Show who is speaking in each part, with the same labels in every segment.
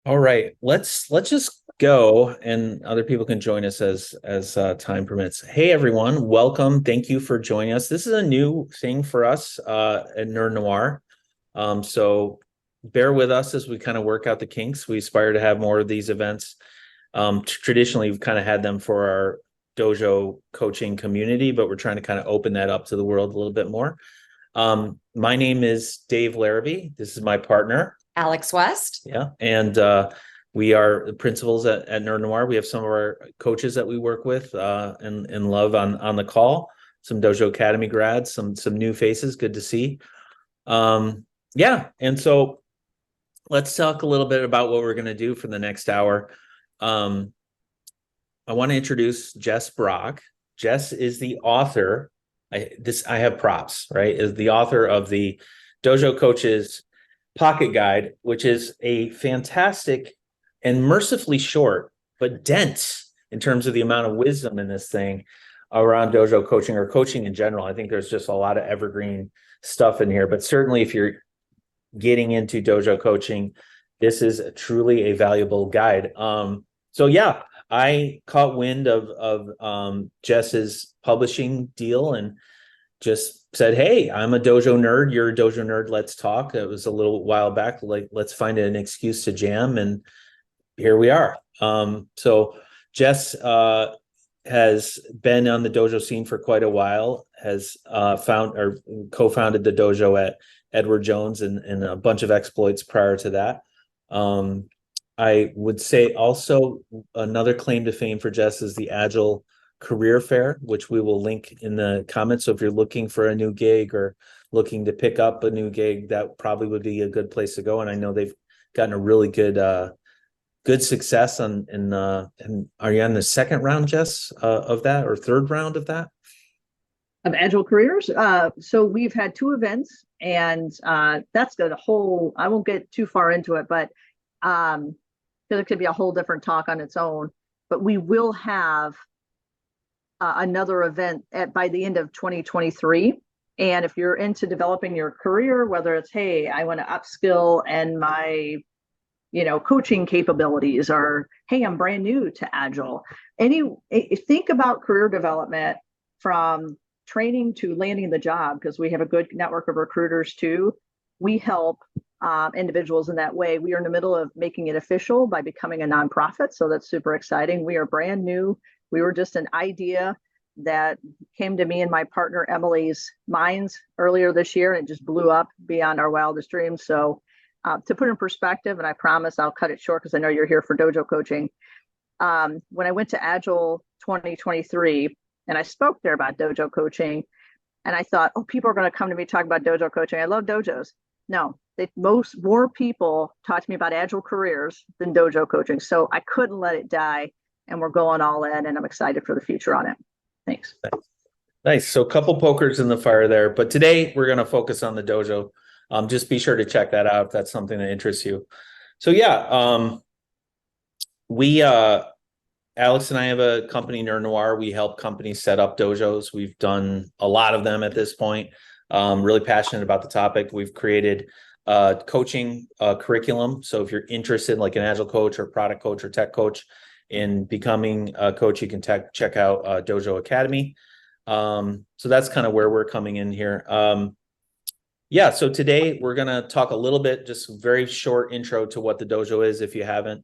Speaker 1: All right, let's just go, and other people can join us as time permits. Hey everyone, welcome. Thank you for joining us. This is a new thing for us at Nerd Noir. So bear with us as we kind of work out the kinks. We aspire to have more of these events. Traditionally, we've kind of had them for our dojo coaching community, but we're trying to kind of open that up to the world a little bit more. My name is Dave Larrabee. This is my partner.
Speaker 2: Alex West.
Speaker 1: Yeah. And we are the principals at Nerd Noir. We have some of our coaches that we work with and love on the call. Some Dojo Academy grads, some new faces. Good to see. Yeah. And so let's talk a little bit about what we're going to do for the next hour. I want to introduce Jess Brock. Jess is the author. I have props, right? Is the author of the Dojo Coaches Pocket Guide, which is a fantastic and mercifully short, but dense in terms of the amount of wisdom in this thing around dojo coaching or coaching in general. I think there's just a lot of evergreen stuff in here, but certainly if you're getting into dojo coaching, this is truly a valuable guide. So yeah, I caught wind of Jess's publishing deal and just said, "Hey, I'm a dojo nerd. You're a dojo nerd. Let's talk." It was a little while back. Like, let's find an excuse to jam, and here we are. So Jess has been on the dojo scene for quite a while. Has found or co-founded the dojo at Edward Jones and a bunch of exploits prior to that. I would say also another claim to fame for Jess is the Agile Career Fair, which we will link in the comments. So if you're looking for a new gig or looking to pick up a new gig, that probably would be a good place to go. And I know they've gotten a really good success and are you on the second round, Jess, of that, or third round of that?
Speaker 2: Of Agile Careers. So we've had two events, and that's the whole, I won't get too far into it, but it could be a whole different talk on its own. But we will have another event by the end of 2023. And if you're into developing your career, whether it's, hey, I want to upskill and my coaching capabilities, or hey, I'm brand new to Agile. Think about career development from training to landing the job, because we have a good network of recruiters too. We help individuals in that way. We are in the middle of making it official by becoming a nonprofit, so that's super exciting. We are brand new. We were just an idea that came to me and my partner Emily's minds earlier this year, and it just blew up beyond our wildest dreams. So to put in perspective, and I promise I'll cut it short because I know you're here for dojo coaching. When I went to Agile 2023 and I spoke there about dojo coaching, and I thought, oh, people are going to come to me talk about dojo coaching. I love dojos. No, more people talk to me about Agile careers than dojo coaching. So I couldn't let it die, and we're going all in, and I'm excited for the future on it. Thanks.
Speaker 1: Nice. So a couple pokers in the fire there, but today we're going to focus on the dojo. Just be sure to check that out if that's something that interests you. So yeah, Alex and I have a company, Nerd Noir. We help companies set up dojos. We've done a lot of them at this point. Really passionate about the topic. We've created a coaching curriculum. So if you're interested, like an Agile coach or product coach or tech coach, in becoming a coach, you can check out Dojo Academy. So that's kind of where we're coming in here. Yeah, so today we're going to talk a little bit, just very short intro to what the dojo is if you haven't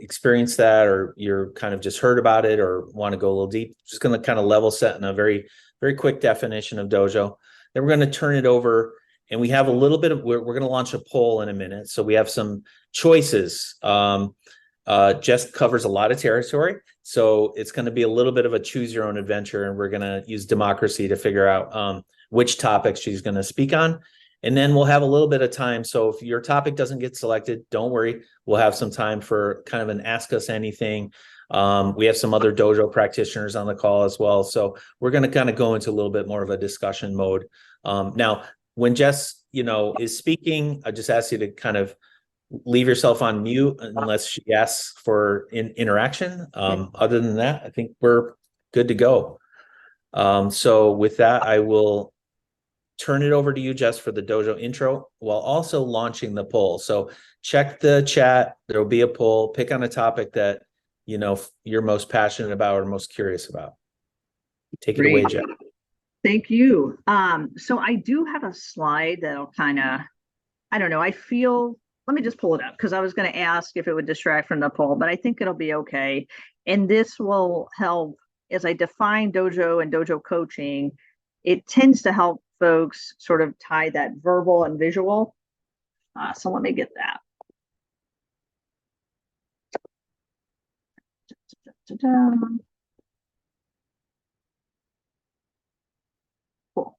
Speaker 1: experienced that, or you're kind of just heard about it or want to go a little deep. Just going to kind of level set in a very, very quick definition of dojo. Then we're going to turn it over, and we have a little bit of, we're going to launch a poll in a minute. So we have some choices. Jess covers a lot of territory, so it's going to be a little bit of a choose your own adventure, and we're going to use democracy to figure out which topics she's going to speak on. And then we'll have a little bit of time. So if your topic doesn't get selected, don't worry. We'll have some time for kind of an ask us anything. We have some other dojo practitioners on the call as well. So we're going to kind of go into a little bit more of a discussion mode. Now, when Jess, is speaking, I just ask you to kind of leave yourself on mute unless she asks for interaction. Other than that, I think we're good to go. So with that, I will turn it over to you, Jess, for the dojo intro, while also launching the poll. So check the chat. There will be a poll. Pick on a topic that you're most passionate about or most curious about. Take it away, Jess.
Speaker 2: Thank you. So I do have a slide that'll kind of, I don't know, let me just pull it up because I was going to ask if it would distract from the poll, but I think it'll be okay. And this will help as I define dojo and dojo coaching. It tends to help folks sort of tie that verbal and visual. So let me get that. Cool.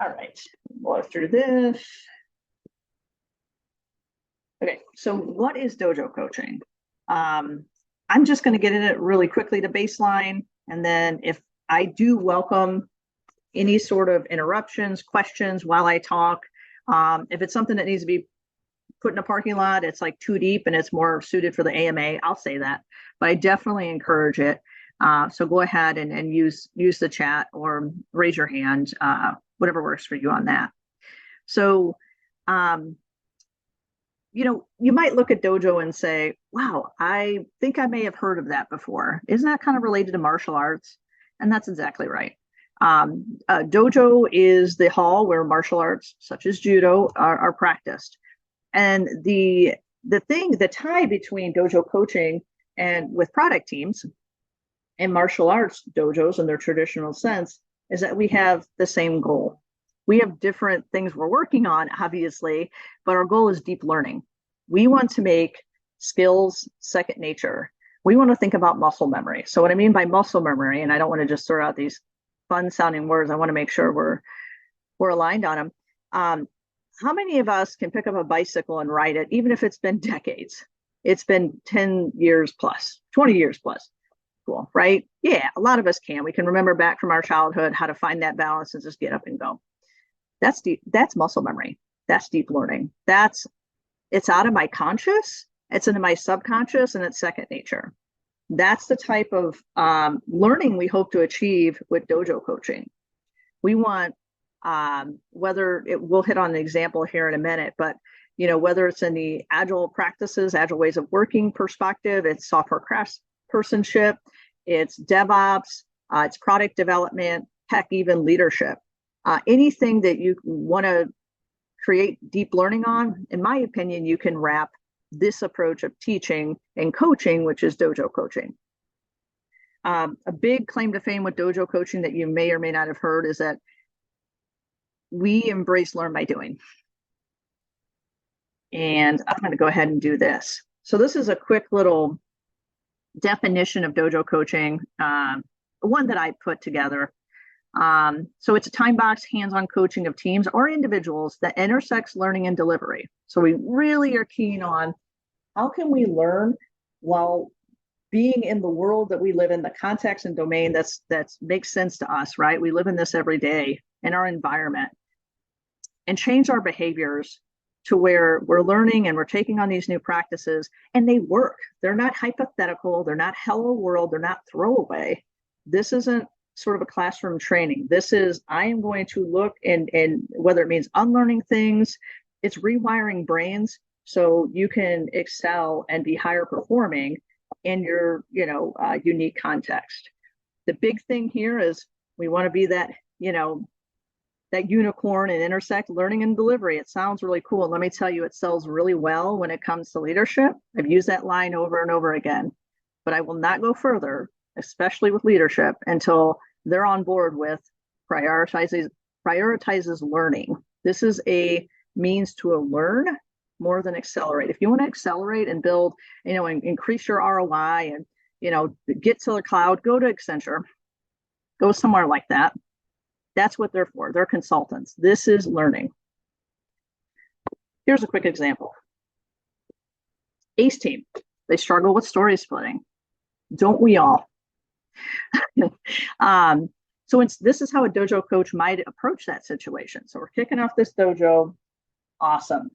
Speaker 2: All right, blow through this. Okay, so what is dojo coaching? I'm just going to get in it really quickly to baseline, and then if I do welcome any sort of interruptions, questions while I talk, if it's something that needs to be put in a parking lot, it's like too deep and it's more suited for the AMA, I'll say that, but I definitely encourage it. So go ahead and use the chat or raise your hand, whatever works for you on that. So, you might look at dojo and say, wow, I think I may have heard of that before. Isn't that kind of related to martial arts? And that's exactly right. Dojo is the hall where martial arts such as judo are practiced. And the tie between dojo coaching and with product teams and martial arts dojos in their traditional sense is that we have the same goal. We have different things we're working on, obviously, but our goal is deep learning. We want to make skills second nature. We want to think about muscle memory. So what I mean by muscle memory, and I don't want to just throw out these fun sounding words, I want to make sure we're aligned on them. How many of us can pick up a bicycle and ride it, even if it's been decades? It's been 10 years plus, 20 years plus. Cool, right? Yeah, a lot of us can. We can remember back from our childhood how to find that balance and just get up and go. That's deep. That's muscle memory. That's deep learning. It's out of my conscious, it's into my subconscious, and it's second nature. That's the type of learning we hope to achieve with dojo coaching. We want, we'll hit on an example here in a minute, but whether it's in the agile practices, agile ways of working perspective, it's software craftspersonship, it's DevOps, it's product development, heck, even leadership. Anything that you want to create deep learning on, in my opinion, you can wrap this approach of teaching and coaching, which is dojo coaching. A big claim to fame with dojo coaching that you may or may not have heard is that we embrace learn by doing. And I'm going to go ahead and do this. So this is a quick little definition of dojo coaching, one that I put together. So it's a time box, hands-on coaching of teams or individuals that intersects learning and delivery. So we really are keen on how can we learn while being in the world that we live in, the context and domain that makes sense to us, right? We live in this every day in our environment, and change our behaviors to where we're learning and we're taking on these new practices and they work. They're not hypothetical. They're not hello world. They're not throwaway. This isn't sort of a classroom training. This is, I am going to look and whether it means unlearning things, it's rewiring brains so you can excel and be higher performing in your, unique context. The big thing here is we want to be that, that unicorn and intersect learning and delivery. It sounds really cool. Let me tell you, it sells really well when it comes to leadership. I've used that line over and over again, but I will not go further, especially with leadership, until they're on board with prioritizes learning. This is a means to learn more than accelerate. If you want to accelerate and build, and increase your ROI and, get to the cloud, go to Accenture, go somewhere like that. That's what they're for. They're consultants. This is learning. Here's a quick example. ACE team, they struggle with story splitting. Don't we all? So this is how a dojo coach might approach that situation. So we're kicking off this dojo. Awesome.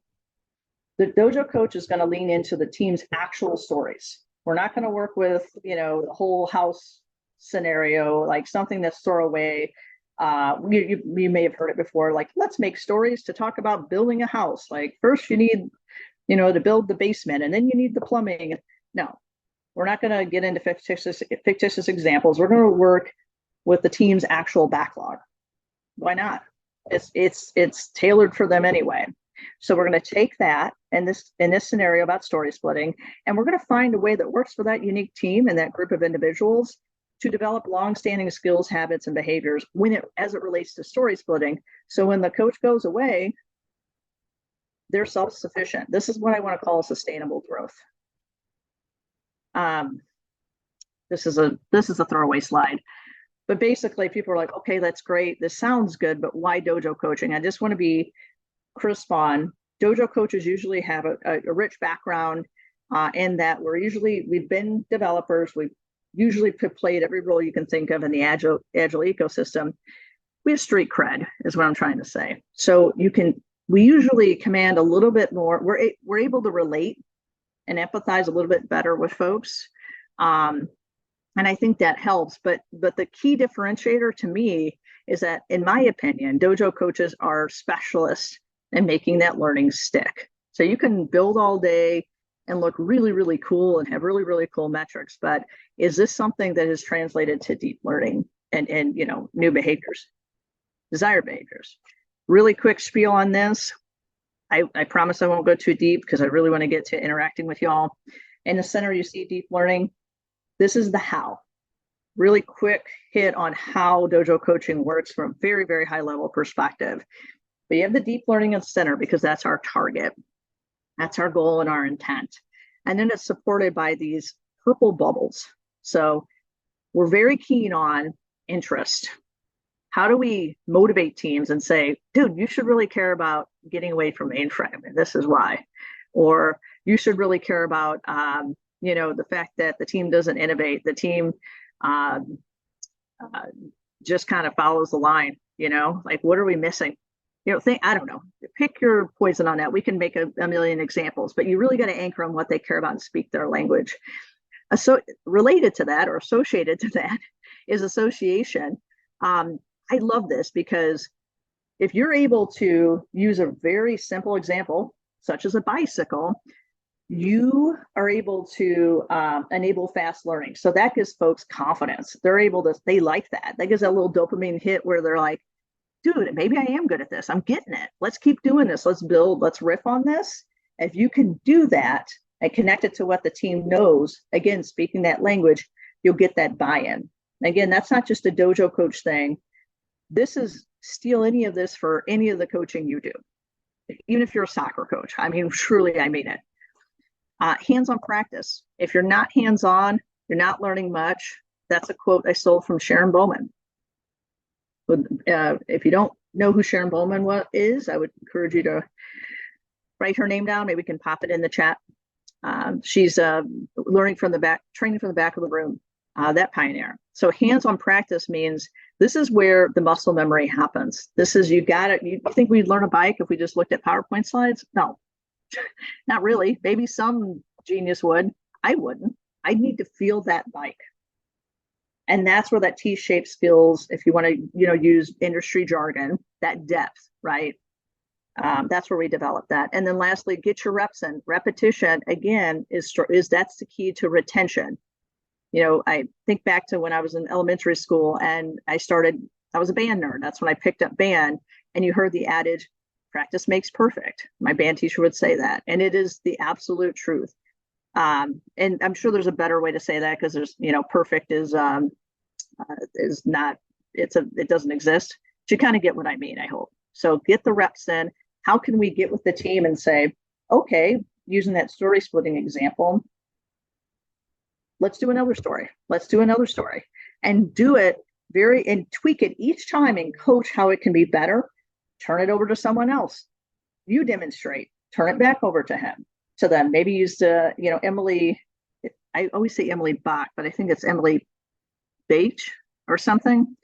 Speaker 2: the dojo coach is going to lean into the team's actual stories. We're not going to work with, the whole house scenario, like something that's throwaway. You may have heard it before, like, let's make stories to talk about building a house. Like, first you need, to build the basement, and then you need the plumbing. No, we're not going to get into fictitious examples. We're going to work with the team's actual backlog. Why not? It's tailored for them anyway. So we're going to take that in this scenario about story splitting, and we're going to find a way that works for that unique team and that group of individuals to develop long-standing skills, habits, and behaviors as it relates to story splitting. So when the coach goes away, they're self-sufficient. This is what I want to call sustainable growth. This is a throwaway slide. But basically, people are like, okay, that's great. This sounds good, but why dojo coaching? I just want to be crisp on dojo coaches usually have a rich background in that we've been developers. We've usually played every role you can think of in the agile ecosystem. We have street cred, is what I'm trying to say. So we usually command a little bit more. We're able to relate and empathize a little bit better with folks. And I think that helps. But the key differentiator to me is that, in my opinion, dojo coaches are specialists in making that learning stick. So you can build all day and look really, really cool and have really, really cool metrics. But is this something that is translated to deep learning and new behaviors, desired behaviors? Really quick spiel on this. I promise I won't go too deep because I really want to get to interacting with y'all. In the center, you see deep learning. This is the how. Really quick hit on how dojo coaching works from a very, very high level perspective. But you have the deep learning in the center because that's our target. That's our goal and our intent. And then it's supported by these purple bubbles. So we're very keen on interest. How do we motivate teams and say, dude, you should really care about getting away from mainframe, and this is why. Or you should really care about the fact that the team doesn't innovate, the team just kind of follows the line, like, what are we missing? I don't know, pick your poison on that. We can make a million examples, but you really got to anchor on what they care about and speak their language. So related to that, or associated to that, is association. I love this because if you're able to use a very simple example, such as a bicycle, you are able to enable fast learning. So that gives folks confidence. They like that. That gives that little dopamine hit where they're like, dude, maybe I am good at this. I'm getting it. Let's keep doing this. Let's build, let's riff on this. If you can do that and connect it to what the team knows, again, speaking that language, you'll get that buy-in. Again, that's not just a dojo coach thing. Steal any of this for any of the coaching you do. Even if you're a soccer coach. I mean, truly, I mean it. Hands-on practice. If you're not hands-on, you're not learning much. That's a quote I stole from Sharon Bowman. If you don't know who Sharon Bowman is, I would encourage you to write her name down. Maybe we can pop it in the chat. She's training from the back of the room, that pioneer. So hands-on practice means this is where the muscle memory happens. This is, you think we'd learn a bike if we just looked at PowerPoint slides? No, not really. Maybe some genius would. I wouldn't. I'd need to feel that bike. And that's where that T-shaped skills, if you want to, use industry jargon, that depth, right? That's where we develop that. And then lastly, get your reps in. Repetition, again, that's the key to retention. I think back to when I was in elementary school and I was a band nerd. That's when I picked up band, and you heard the adage, practice makes perfect. My band teacher would say that, and it is the absolute truth. And I'm sure there's a better way to say that, because there's, perfect is not, it doesn't exist. But you kind of get what I mean, I hope. So get the reps in. How can we get with the team and say, okay, using that story splitting example, let's do another story. Let's do another story, and do it and tweak it each time and coach how it can be better. Turn it over to someone else. You demonstrate, turn it back over to them. Maybe use Emily, I always say Emily Bach, but I think it's Emily Bache or something.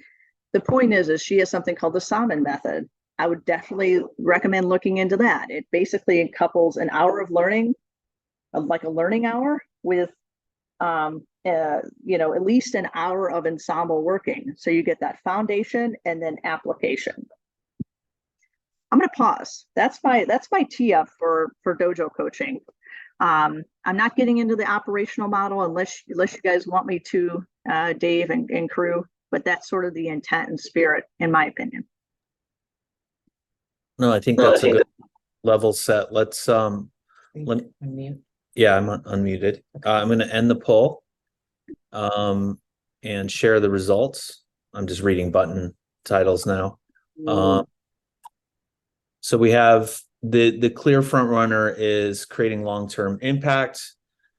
Speaker 2: The point is she has something called the Salmon method. I would definitely recommend looking into that. It basically couples an hour of learning, like a learning hour, with at least an hour of ensemble working. So you get that foundation and then application. I'm going to pause. That's my tee up for dojo coaching. I'm not getting into the operational model unless you guys want me to, Dave and crew, but that's sort of the intent and spirit, in my opinion.
Speaker 1: No, I think that's a good level set. Let's yeah, I'm unmuted. I'm going to end the poll and share the results. I'm just reading button titles now. So we have the clear front runner is creating long-term impact,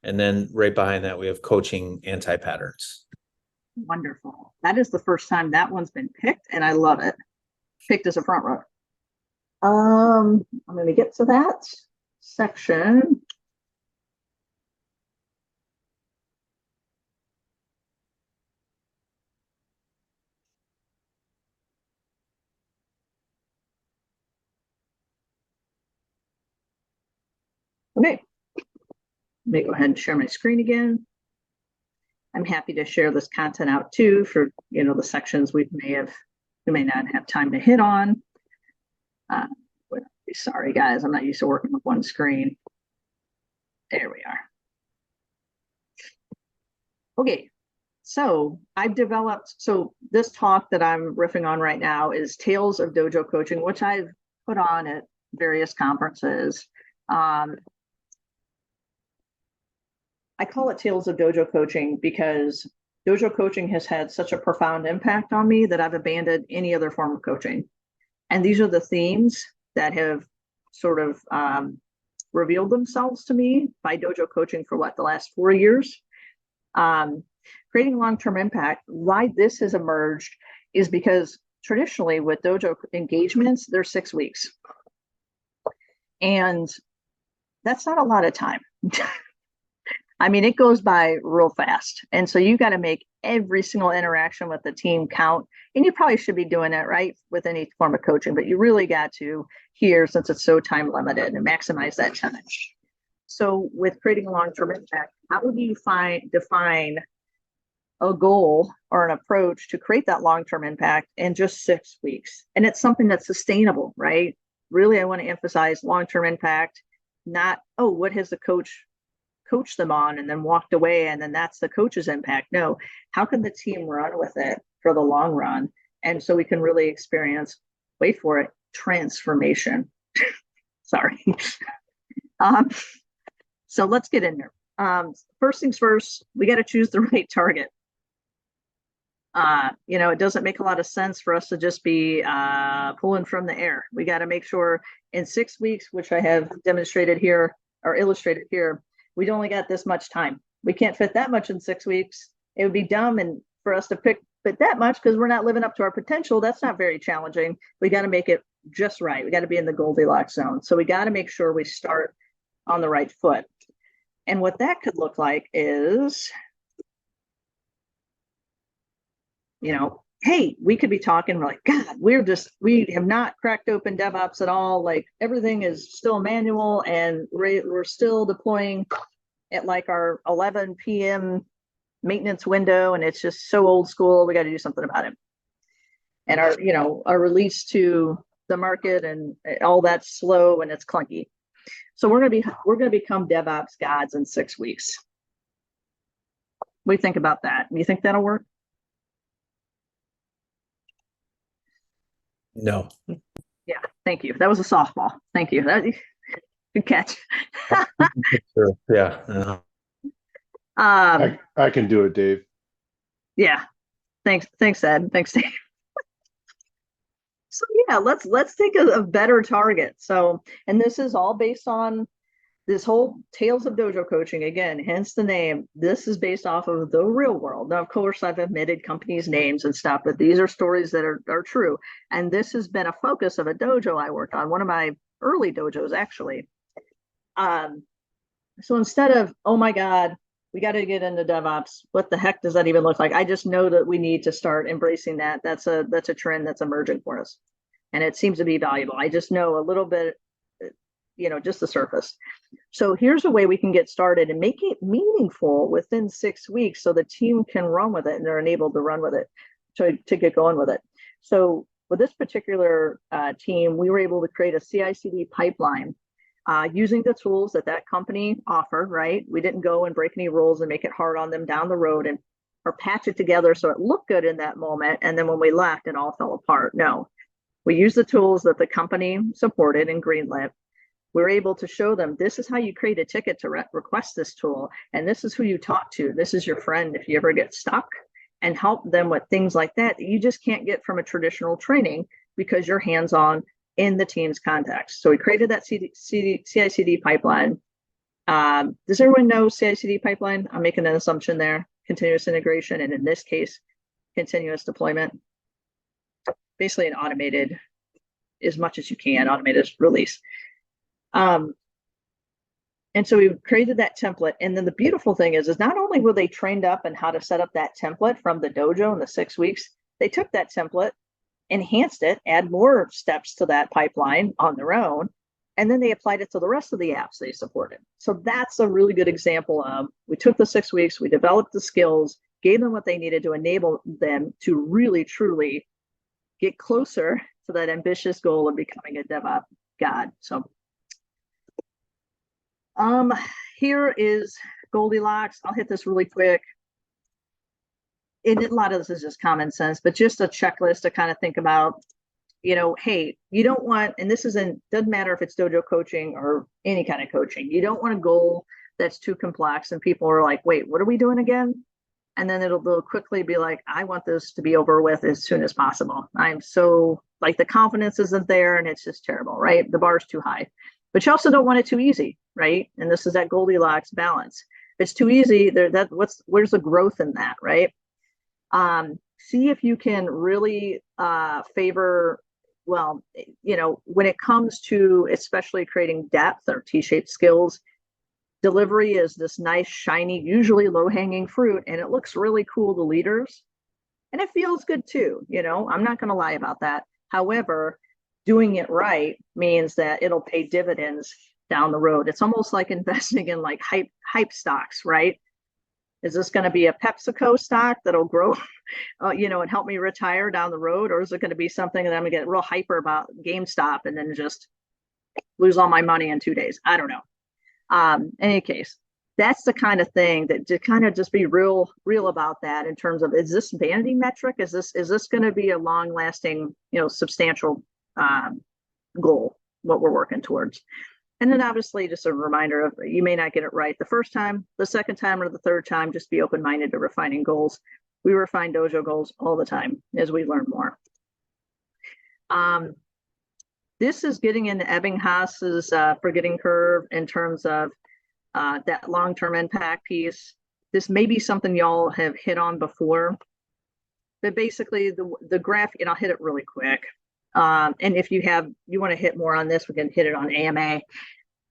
Speaker 1: and then right behind that we have coaching anti-patterns.
Speaker 2: Wonderful. That is the first time that one's been picked, and I love it. Picked as a front runner. I'm going to get to that section. Okay, let me go ahead and share my screen again. I'm happy to share this content out too for the sections we may not have time to hit on. Sorry guys, I'm not used to working with one screen. There we are. Okay, so I've developed, so this talk that I'm riffing on right now is Tales of Dojo Coaching, which I've put on at various conferences. I call it Tales of Dojo Coaching because dojo coaching has had such a profound impact on me that I've abandoned any other form of coaching. And these are the themes that have sort of revealed themselves to me by dojo coaching for the last 4 years. Creating long-term impact, why this has emerged is because traditionally with dojo engagements, they're 6 weeks. And that's not a lot of time. I mean, it goes by real fast. And so you got to make every single interaction with the team count. And you probably should be doing that, right, with any form of coaching, but you really got to here, since it's so time limited, and maximize that time. So with creating a long-term impact, how would you define a goal or an approach to create that long-term impact in just 6 weeks? And it's something that's sustainable, right? Really, I want to emphasize long-term impact, not, oh, what has the coach coached them on and then walked away and then that's the coach's impact. No, how can the team run with it for the long run? And so we can really experience, wait for it, transformation. Sorry. So let's get in there. First things first, we got to choose the right target. It doesn't make a lot of sense for us to just be pulling from the air. We got to make sure in 6 weeks, which I have demonstrated here or illustrated here, we only got this much time. We can't fit that much in 6 weeks. It would be dumb and for us to fit that much because we're not living up to our potential. That's not very challenging. We got to make it just right. We got to be in the Goldilocks zone. So we got to make sure we start on the right foot. And what that could look like is, hey, we could be talking, we're like, God, we have not cracked open DevOps at all. Like everything is still manual and we're still deploying at like our 11 p.m. maintenance window. And it's just so old school. We got to do something about it. And our release to the market and all that's slow and it's clunky. So we're going to become DevOps gods in 6 weeks. What do you think about that? Do you think that'll work?
Speaker 1: No.
Speaker 2: Yeah, thank you. That was a softball. Thank you. Good catch.
Speaker 1: Sure. Yeah.
Speaker 3: I can do it, Dave.
Speaker 2: Yeah. Thanks, Ed. Thanks, Dave. So yeah, let's think of a better target. So, and this is all based on this whole Tales of Dojo Coaching, again, hence the name. This is based off of the real world. Now, of course, I've omitted companies' names and stuff, but these are stories that are true. And this has been a focus of a dojo I worked on, one of my early dojos, actually. So instead of, oh my God, we got to get into DevOps, what the heck does that even look like? I just know that we need to start embracing that. That's a trend that's emerging for us. and it seems to be valuable. I just know a little bit, just the surface. So here's a way we can get started and make it meaningful within 6 weeks so the team can run with it and they're enabled to run with it, to get going with it. So with this particular team, we were able to create a CI/CD pipeline using the tools that company offered, right? We didn't go and break any rules and make it hard on them down the road or patch it together so it looked good in that moment. And then when we left, it all fell apart. No, we used the tools that the company supported and greenlit. We were able to show them, this is how you create a ticket to request this tool. And this is who you talk to. This is your friend if you ever get stuck, and help them with things like that you just can't get from a traditional training because you're hands-on in the team's context. So we created that CI/CD pipeline. Does everyone know CI/CD pipeline? I'm making an assumption there. Continuous integration, and in this case, continuous deployment. Basically an automated, as much as you can, automated release. And so we created that template. And then the beautiful thing is not only were they trained up in how to set up that template from the dojo in the 6 weeks, they took that template, enhanced it, add more steps to that pipeline on their own, and then they applied it to the rest of the apps they supported. So that's a really good example of, we took the 6 weeks, we developed the skills, gave them what they needed to enable them to really, truly get closer to that ambitious goal of becoming a DevOps god. So here is Goldilocks. I'll hit this really quick. And a lot of this is just common sense, but just a checklist to kind of think about, hey, you don't want, and this doesn't matter if it's dojo coaching or any kind of coaching, you don't want a goal that's too complex and people are like, wait, what are we doing again? And then they'll quickly be like, I want this to be over with as soon as possible. I'm so, like, the confidence isn't there and it's just terrible, right? The bar's too high. But you also don't want it too easy, right? And this is that Goldilocks balance. If it's too easy, where's the growth in that, right? See if you can really favor, when it comes to especially creating depth or T-shaped skills, delivery is this nice, shiny, usually low-hanging fruit, and it looks really cool to leaders. And it feels good too, I'm not going to lie about that. However, doing it right means that it'll pay dividends down the road. It's almost like investing in like hype stocks, right? Is this going to be a PepsiCo stock that'll grow, and help me retire down the road? Or is it going to be something that I'm going to get real hyper about, GameStop, and then just lose all my money in 2 days? I don't know. In any case, that's the kind of thing that to kind of just be real about that in terms of, is this vanity metric? Is this going to be a long lasting, substantial goal, what we're working towards? And then obviously just a reminder of, you may not get it right the first time, the second time, or the third time. Just be open-minded to refining goals. We refine dojo goals all the time as we learn more. This is getting into Ebbinghaus's forgetting curve in terms of that long-term impact piece. This may be something y'all have hit on before, but basically the graph, and I'll hit it really quick. And if you want to hit more on this, we can hit it on AMA.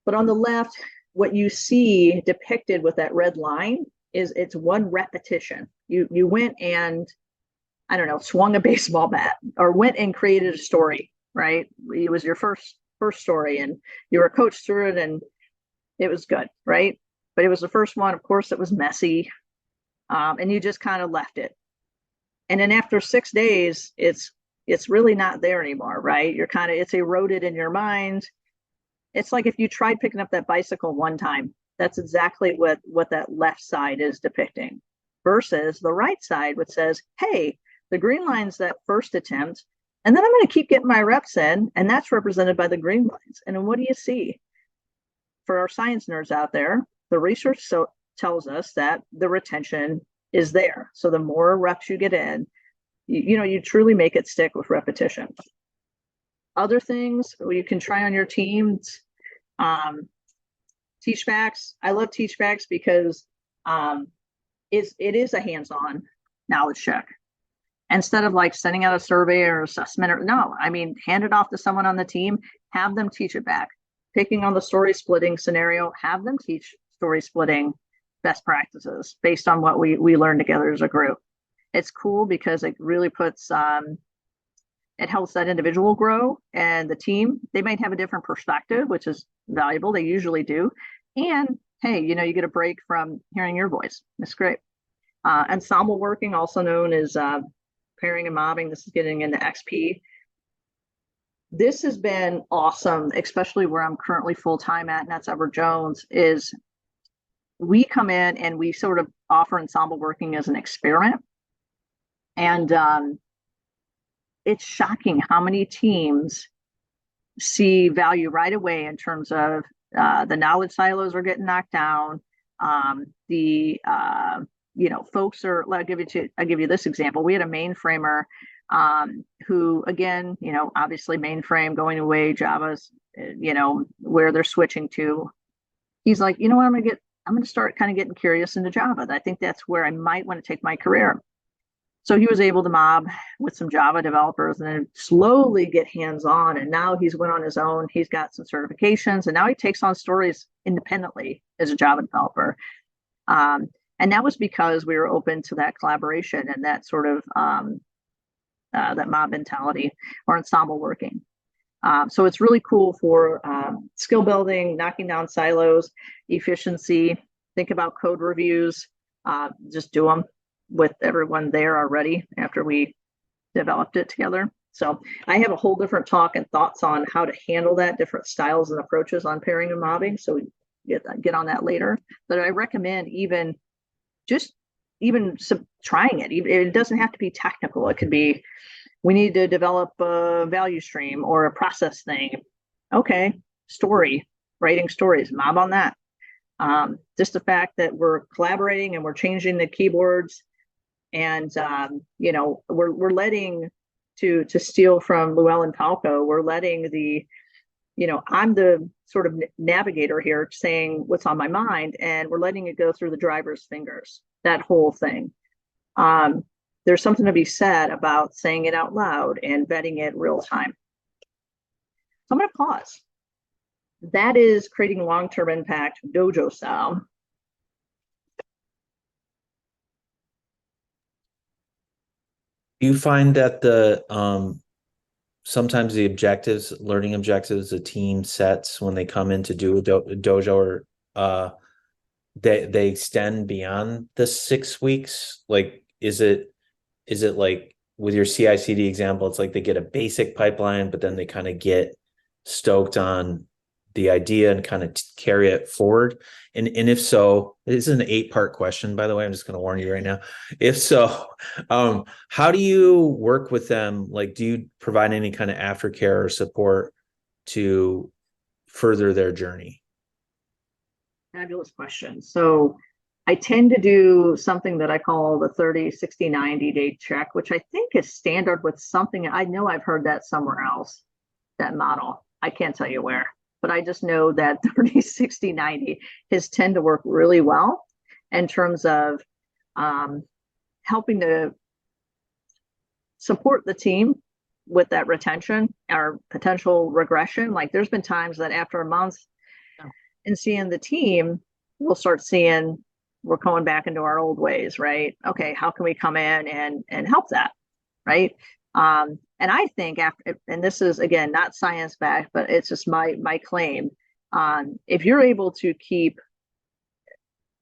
Speaker 2: But on the left, what you see depicted with that red line is it's one repetition. You went and, I don't know, swung a baseball bat, or went and created a story, right? It was your first story, and you were coached through it, and it was good, right? But it was the first one. Of course, it was messy, and you just kind of left it. And then after 6 days, it's really not there anymore, right? It's eroded in your mind. It's like if you tried picking up that bicycle one time. That's exactly what that left side is depicting, versus the right side, which says, hey, the green line's that first attempt, and then I'm going to keep getting my reps in, and that's represented by the green lines. And then what do you see? For our science nerds out there, the research tells us that the retention is there. So the more reps you get in, you truly make it stick with repetition. Other things you can try on your teams, teachbacks. I love teachbacks because it is a hands-on knowledge check. Instead of like sending out a survey or assessment, hand it off to someone on the team, have them teach it back. Picking on the story splitting scenario, have them teach story splitting best practices based on what we learned together as a group. It's cool because it really puts it helps that individual grow, and the team, they might have a different perspective, which is valuable. They usually do. And hey, you get a break from hearing your voice. That's great. Ensemble working, also known as pairing and mobbing. This is getting into XP. This has been awesome, especially where I'm currently full-time at, and that's Edward Jones, is we come in and we sort of offer ensemble working as an experiment. And it's shocking how many teams see value right away in terms of the knowledge silos are getting knocked down. Folks are, I'll give you this example. We had a mainframer who, again, obviously mainframe going away, Java's, where they're switching to. He's like, you know what, I'm going to start kind of getting curious into Java. I think that's where I might want to take my career. So he was able to mob with some Java developers and then slowly get hands-on. And now he's went on his own. He's got some certifications, and now he takes on stories independently as a Java developer. And that was because we were open to that collaboration and that sort of that mob mentality or ensemble working. So it's really cool for skill building, knocking down silos, efficiency. Think about code reviews. Just do them with everyone there already after we developed it together. So I have a whole different talk and thoughts on how to handle that, different styles and approaches on pairing and mobbing. So we get on that later. But I recommend even trying it. It doesn't have to be technical. It could be, we need to develop a value stream or a process thing. Okay, writing stories, mob on that. Just the fact that we're collaborating and we're changing the keyboards, and we're letting, to steal from Llewellyn Palco, we're letting I'm the sort of navigator here saying what's on my mind, and we're letting it go through the driver's fingers, that whole thing. There's something to be said about saying it out loud and vetting it real time. So I'm going to pause. That is creating long-term impact, Dojo style.
Speaker 1: Do you find that sometimes the learning objectives a team sets when they come in to do a dojo, or they extend beyond the 6 weeks? Like, is it like with your CI/CD example, it's like they get a basic pipeline, but then they kind of get stoked on the idea and kind of carry it forward? And if so, this is an 8-part question, by the way, I'm just going to warn you right now. If so, how do you work with them? Like, do you provide any kind of aftercare or support to further their journey?
Speaker 2: Fabulous question. So I tend to do something that I call the 30, 60, 90-day check, which I think is standard with something. I know I've heard that somewhere else, that model. I can't tell you where, but I just know that 30, 60, 90 has tend to work really well in terms of helping to support the team with that retention or potential regression. Like, there's been times that after a month and seeing the team, we'll start seeing we're going back into our old ways, right? Okay, how can we come in and help that, right? And I think and this is, again, not science backed, but it's just my claim. If you're able to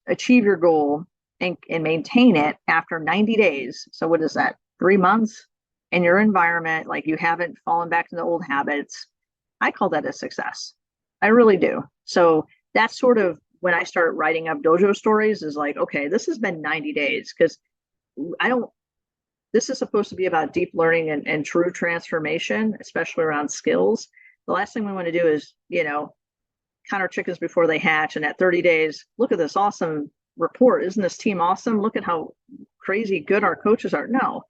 Speaker 2: achieve your goal and maintain it after 90 days, so what is that, 3 months in your environment, like you haven't fallen back to the old habits, I call that a success. I really do. So that's sort of when I start writing up dojo stories, is like, okay, this has been 90 days, because this is supposed to be about deep learning and true transformation, especially around skills. The last thing we want to do is, count our chickens before they hatch. And at 30 days, look at this awesome report. Isn't this team awesome? Look at how crazy good our coaches are. No,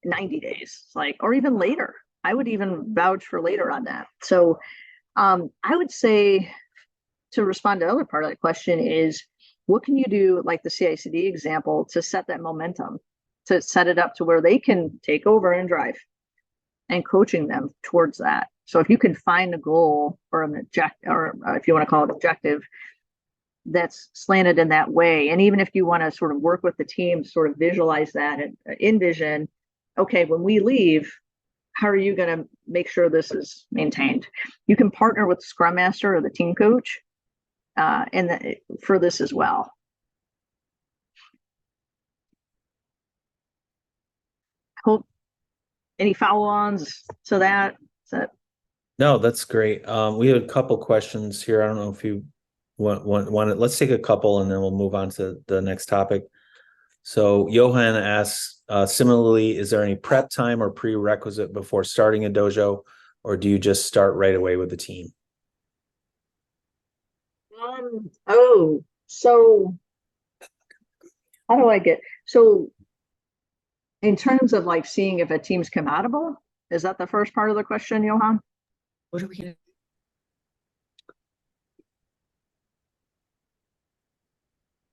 Speaker 2: 90 days, or even later. I would even vouch for later on that. So I would say, to respond to the other part of that question, is what can you do, like the CI/CD example, to set that momentum, to set it up to where they can take over and drive, and coaching them towards that. So if you can find a goal or an objective, or if you want to call it objective, that's slanted in that way. And even if you want to sort of work with the team, sort of visualize that and envision, okay, when we leave, how are you going to make sure this is maintained? You can partner with the Scrum Master or the team coach for this as well. Hope any follow-ons to that?
Speaker 1: No, that's great. We have a couple questions here. I don't know if you want, let's take a couple and then we'll move on to the next topic. So Johan asks, similarly, is there any prep time or prerequisite before starting a dojo, or do you just start right away with the team?
Speaker 2: So how do I get, so in terms of like seeing if a team's compatible, is that the first part of the question, Johan?
Speaker 3: What are we gonna?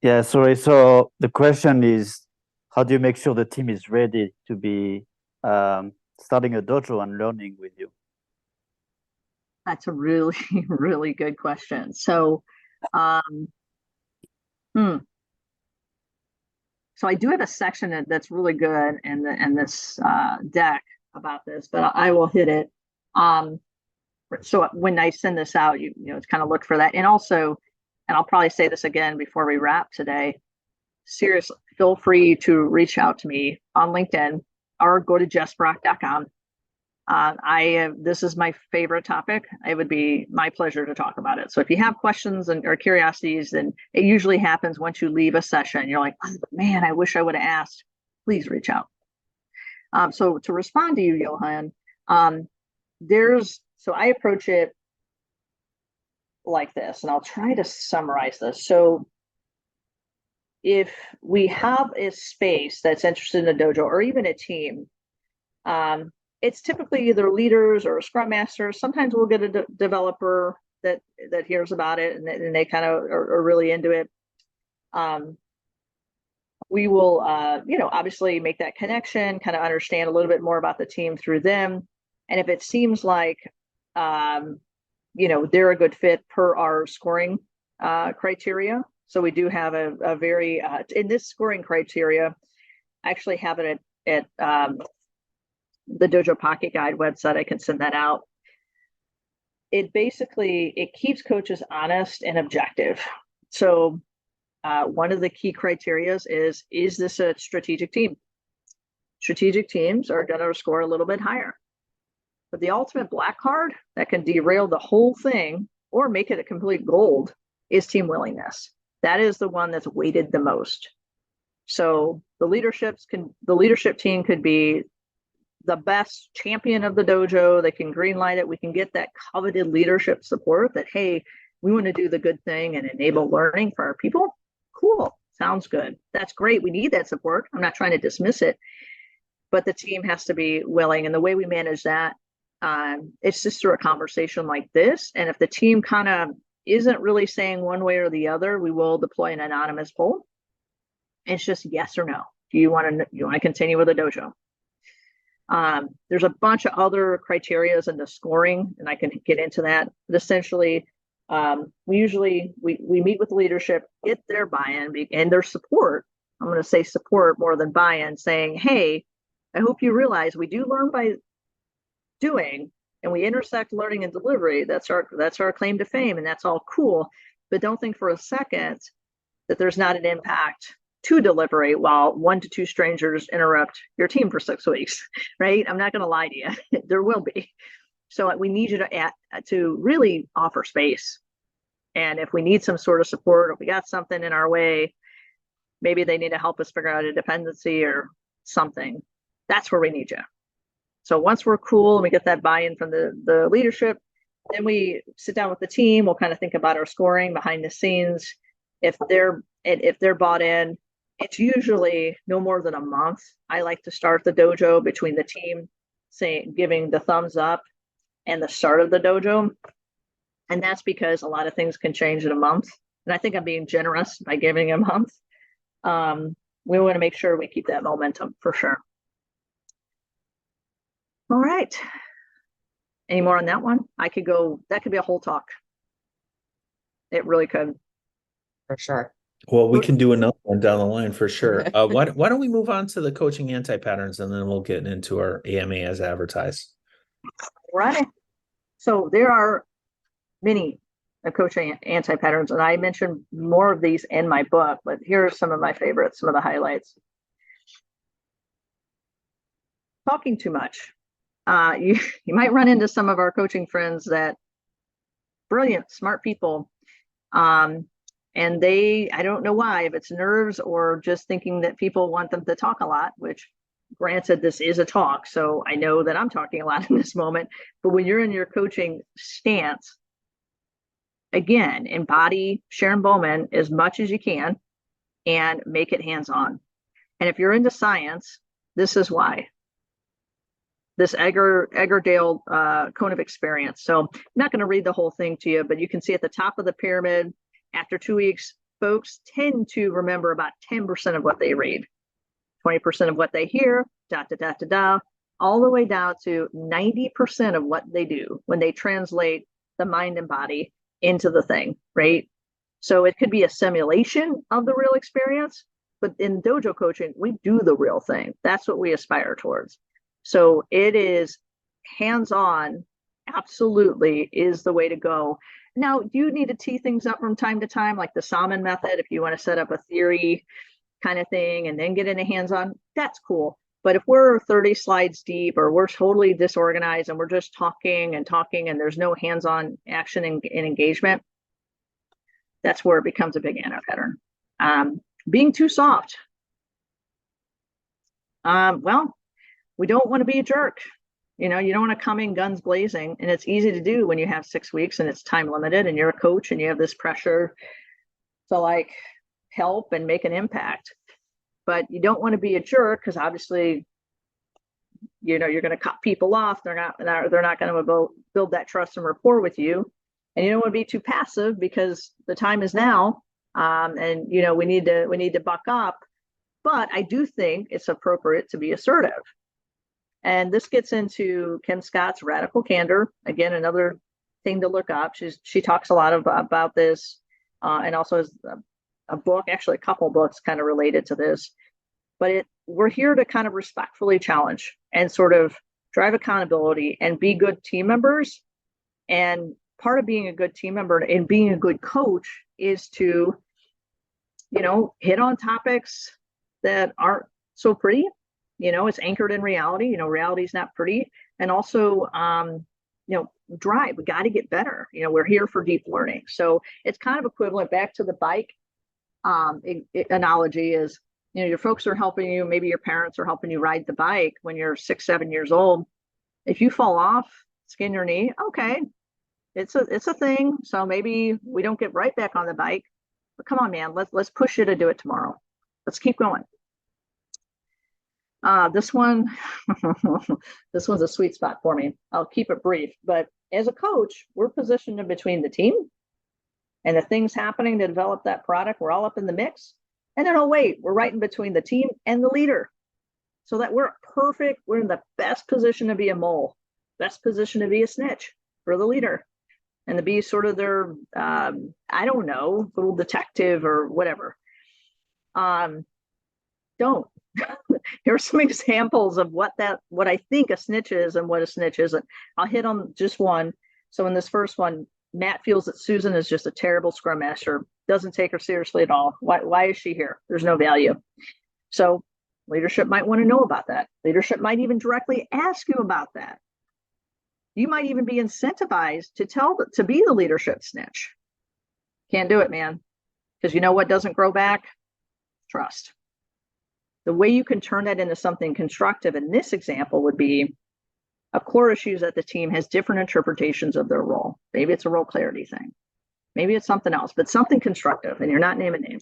Speaker 4: Yeah, sorry. So the question is, how do you make sure the team is ready to be starting a dojo and learning with you?
Speaker 2: That's a really, really good question. So, so I do have a section that's really good in this deck about this, but I will hit it. So when I send this out, you know, it's kind of look for that. And also, and I'll probably say this again before we wrap today, seriously, feel free to reach out to me on LinkedIn or go to jessbrock.com. This is my favorite topic. It would be my pleasure to talk about it. So if you have questions or curiosities, then it usually happens once you leave a session. You're like, oh, man, I wish I would have asked. Please reach out. So to respond to you, Johan, so I approach it like this, and I'll try to summarize this. So if we have a space that's interested in a dojo or even a team, it's typically either leaders or a scrum master. Sometimes we'll get a developer that hears about it and they kind of are really into it. We will, obviously make that connection, kind of understand a little bit more about the team through them. And if it seems like, they're a good fit per our scoring criteria. So we do have a very, in this scoring criteria, I actually have it at the Dojo Pocket Guide website. I can send that out. It keeps coaches honest and objective. So one of the key criteria is this a strategic team? Strategic teams are going to score a little bit higher. But the ultimate black card that can derail the whole thing or make it a complete gold is team willingness. That is the one that's weighted the most. So the leadership team could be the best champion of the dojo. They can greenlight it. We can get that coveted leadership support that, hey, we want to do the good thing and enable learning for our people. Cool. Sounds good. That's great. We need that support. I'm not trying to dismiss it, but the team has to be willing. And the way we manage that, it's just through a conversation like this. And if the team kind of isn't really saying one way or the other, we will deploy an anonymous poll. It's just yes or no. Do you want to continue with the dojo? There's a bunch of other criterias in the scoring, and I can get into that. But essentially, we meet with the leadership, get their buy-in and their support. I'm going to say support more than buy-in, saying, hey, I hope you realize we do learn by doing, and we intersect learning and delivery. That's our claim to fame, and that's all cool. But don't think for a second that there's not an impact to delivery while 1 to 2 strangers interrupt your team for 6 weeks, right? I'm not going to lie to you. There will be. So we need you to really offer space. And if we need some sort of support, or we got something in our way, maybe they need to help us figure out a dependency or something, that's where we need you. So once we're cool and we get that buy-in from the leadership, then we sit down with the team. We'll kind of think about our scoring behind the scenes. If they're bought in, it's usually no more than a month. I like to start the dojo between the team giving the thumbs up and the start of the dojo. And that's because a lot of things can change in a month. And I think I'm being generous by giving a month. We want to make sure we keep that momentum for sure. All right. Any more on that one? That could be a whole talk. It really could.
Speaker 3: For sure.
Speaker 1: Well, we can do another one down the line for sure. Why don't we move on to the coaching anti-patterns and then we'll get into our AMA as advertised.
Speaker 2: Right. So there are many coaching anti-patterns, and I mentioned more of these in my book, but here are some of my favorites, some of the highlights. Talking too much. You might run into some of our coaching friends that brilliant, smart people. And I don't know why, if it's nerves or just thinking that people want them to talk a lot, which granted, this is a talk, so I know that I'm talking a lot in this moment, but when you're in your coaching stance, again, embody Sharon Bowman as much as you can and make it hands-on. And if you're into science, this is why. This Egger-Dale cone of experience. So I'm not going to read the whole thing to you, but you can see at the top of the pyramid, after 2 weeks, folks tend to remember about 10% of what they read, 20% of what they hear, all the way down to 90% of what they do when they translate the mind and body into the thing, right? So it could be a simulation of the real experience, but in dojo coaching, we do the real thing. That's what we aspire towards. So it is hands-on, absolutely is the way to go. Now, you need to tee things up from time to time, like the Salmon method, if you want to set up a theory kind of thing and then get into hands-on, that's cool. But if we're 30 slides deep or we're totally disorganized and we're just talking and there's no hands-on action and engagement, that's where it becomes a big anti-pattern. Being too soft. Well, we don't want to be a jerk. You know, you don't want to come in guns blazing, and it's easy to do when you have 6 weeks and it's time limited and you're a coach and you have this pressure to like help and make an impact. But you don't want to be a jerk because obviously, you know, you're going to cut people off. They're not going to build that trust and rapport with you. And you don't want to be too passive because the time is now. And you know, we need to buck up. But I do think it's appropriate to be assertive. And this gets into Kim Scott's radical candor. Again, another thing to look up. She talks a lot about this, and also has a book, actually a couple books kind of related to this. But we're here to kind of respectfully challenge and sort of drive accountability and be good team members. And part of being a good team member and being a good coach is to, you know, hit on topics that aren't so pretty. You know, it's anchored in reality. You know, reality is not pretty. And also, you know, drive. We got to get better. You know, we're here for deep learning. So it's kind of equivalent back to the bike analogy is, you know, your folks are helping you. Maybe your parents are helping you ride the bike when you're 6, 7 years old. If you fall off, skin your knee, okay, it's a thing. So maybe we don't get right back on the bike. But come on, man, let's push you to do it tomorrow. Let's keep going. This one, this one's a sweet spot for me. I'll keep it brief, but as a coach, we're positioned in between the team and the things happening to develop that product. We're all up in the mix. And then, oh, wait, we're right in between the team and the leader. So that we're in the best position to be a mole, best position to be a snitch for the leader and to be sort of their, I don't know, little detective or whatever. Don't. Here are some examples of what I think a snitch is and what a snitch isn't. I'll hit on just one. So in this first one, Matt feels that Susan is just a terrible scrum master, doesn't take her seriously at all. Why is she here? There's no value. So leadership might want to know about that. Leadership might even directly ask you about that. You might even be incentivized to be the leadership snitch. Can't do it, man. Because you know what doesn't grow back? Trust. The way you can turn that into something constructive in this example would be a core issue that the team has different interpretations of their role. Maybe it's a role clarity thing. Maybe it's something else, but something constructive, and you're not naming names.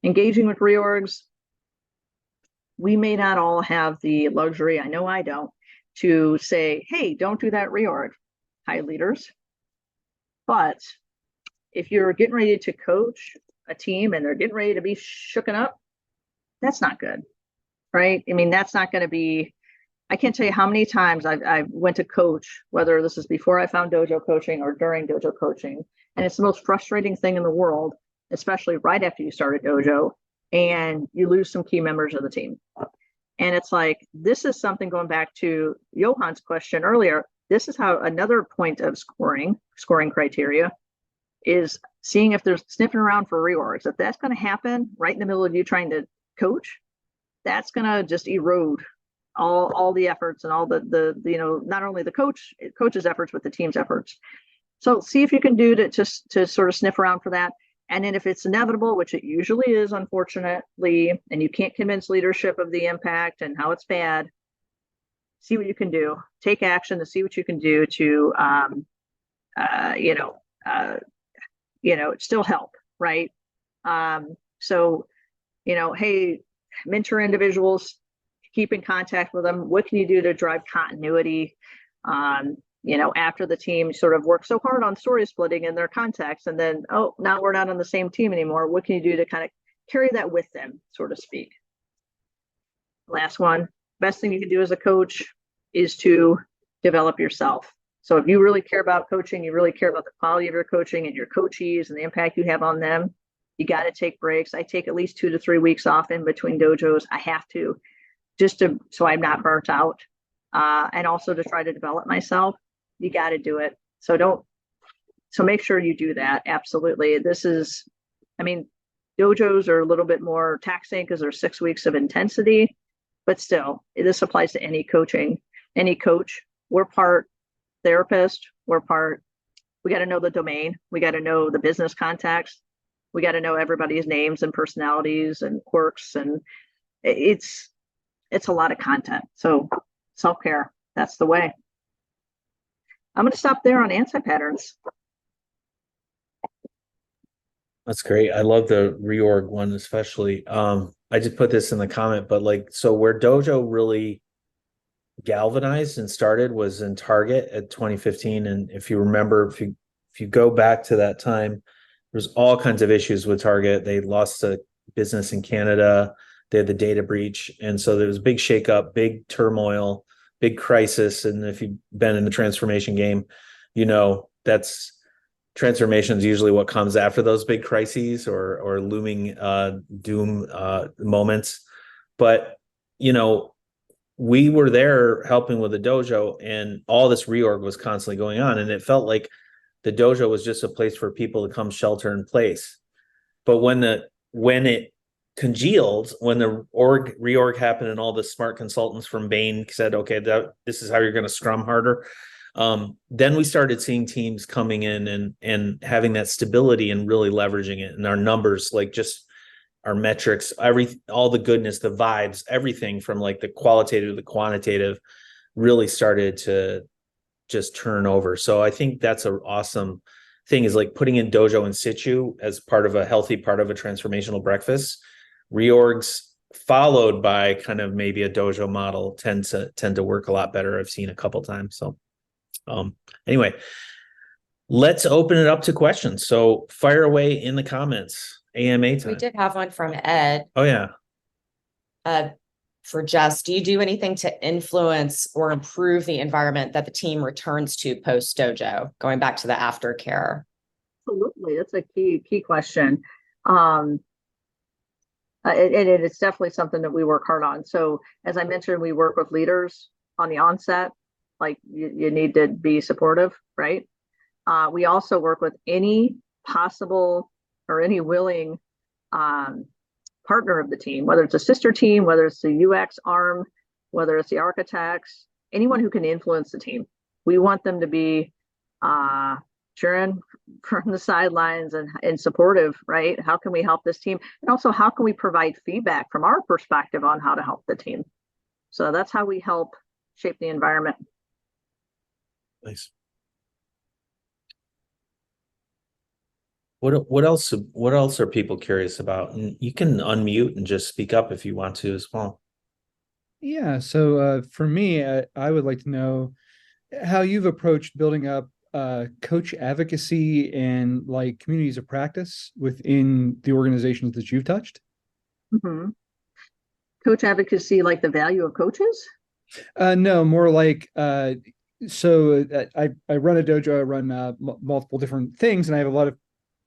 Speaker 2: Engaging with reorgs. We may not all have the luxury, I know I don't, to say, hey, don't do that reorg. Hi, leaders. But if you're getting ready to coach a team and they're getting ready to be shooken up, that's not good, right? I mean, that's not going to be, I can't tell you how many times I went to coach, whether this is before I found dojo coaching or during dojo coaching. And it's the most frustrating thing in the world especially right after you start a dojo, and you lose some key members of the team. And it's like, this is something going back to Johan's question earlier. This is how another point of scoring criteria is seeing if there's sniffing around for reorgs. If that's going to happen right in the middle of you trying to coach, that's going to just erode all the efforts and all the not only the coach's efforts, but the team's efforts. So see if you can do to sort of sniff around for that. And then if it's inevitable, which it usually is, unfortunately, and you can't convince leadership of the impact and how it's bad, see what you can do. Take action to see what you can do to, still help, right? Hey, mentor individuals, keep in contact with them. What can you do to drive continuity? After the team sort of worked so hard on story splitting in their context, and then, now we're not on the same team anymore. What can you do to kind of carry that with them, so to speak? Last one, best thing you can do as a coach is to develop yourself. So if you really care about coaching, you really care about the quality of your coaching and your coachees and the impact you have on them, you got to take breaks. I take at least 2 to 3 weeks off in between dojos. I have to, so I'm not burnt out, and also to try to develop myself. You got to do it. So make sure you do that. Absolutely. Dojos are a little bit more taxing because there's 6 weeks of intensity, but still, this applies to any coach. We're part therapist. We got to know the domain. We got to know the business context. We got to know everybody's names and personalities and quirks. And it's a lot of content. So self-care, that's the way. I'm going to stop there on anti-patterns.
Speaker 1: That's great. I love the reorg one, especially. I just put this in the comment, but where Dojo really galvanized and started was in Target at 2015. And if you remember, if you go back to that time, there's all kinds of issues with Target. They lost a business in Canada. They had the data breach. And so there was a big shakeup, big turmoil, big crisis. And if you've been in the transformation game, that's transformation is usually what comes after those big crises or looming doom moments. But, we were there helping with the dojo, and all this reorg was constantly going on. And it felt like the dojo was just a place for people to come shelter in place. But when it congealed, when the reorg happened and all the smart consultants from Bain said, okay, this is how you're going to scrum harder. Then we started seeing teams coming in and having that stability and really leveraging it. And our numbers, just our metrics, all the goodness, the vibes, everything from the qualitative to the quantitative really started to just turn over. So I think that's an awesome thing, is putting in dojo in situ as part of a healthy part of a transformational breakfast. Reorgs followed by kind of maybe a dojo model tend to work a lot better. I've seen a couple times. So anyway, let's open it up to questions. So fire away in the comments. AMA time.
Speaker 3: We did have one from Ed.
Speaker 1: Oh yeah.
Speaker 3: For Jess, do you do anything to influence or improve the environment that the team returns to post dojo, going back to the aftercare?
Speaker 2: Absolutely. That's a key question. It's definitely something that we work hard on. So as I mentioned, we work with leaders on the onset. You need to be supportive, right? We also work with any possible or any willing partner of the team, whether it's a sister team, whether it's the UX arm, whether it's the architects, anyone who can influence the team. We want them to be cheering from the sidelines and supportive, right? How can we help this team? And also, how can we provide feedback from our perspective on how to help the team? So that's how we help shape the environment.
Speaker 1: Nice. What else are people curious about? And you can unmute and just speak up if you want to as well.
Speaker 5: Yeah. So for me, I would like to know how you've approached building up coach advocacy and communities of practice within the organizations that you've touched.
Speaker 2: Mm-hmm. Coach advocacy, the value of coaches?
Speaker 5: No, more so I run a dojo, I run multiple different things, and I have a lot of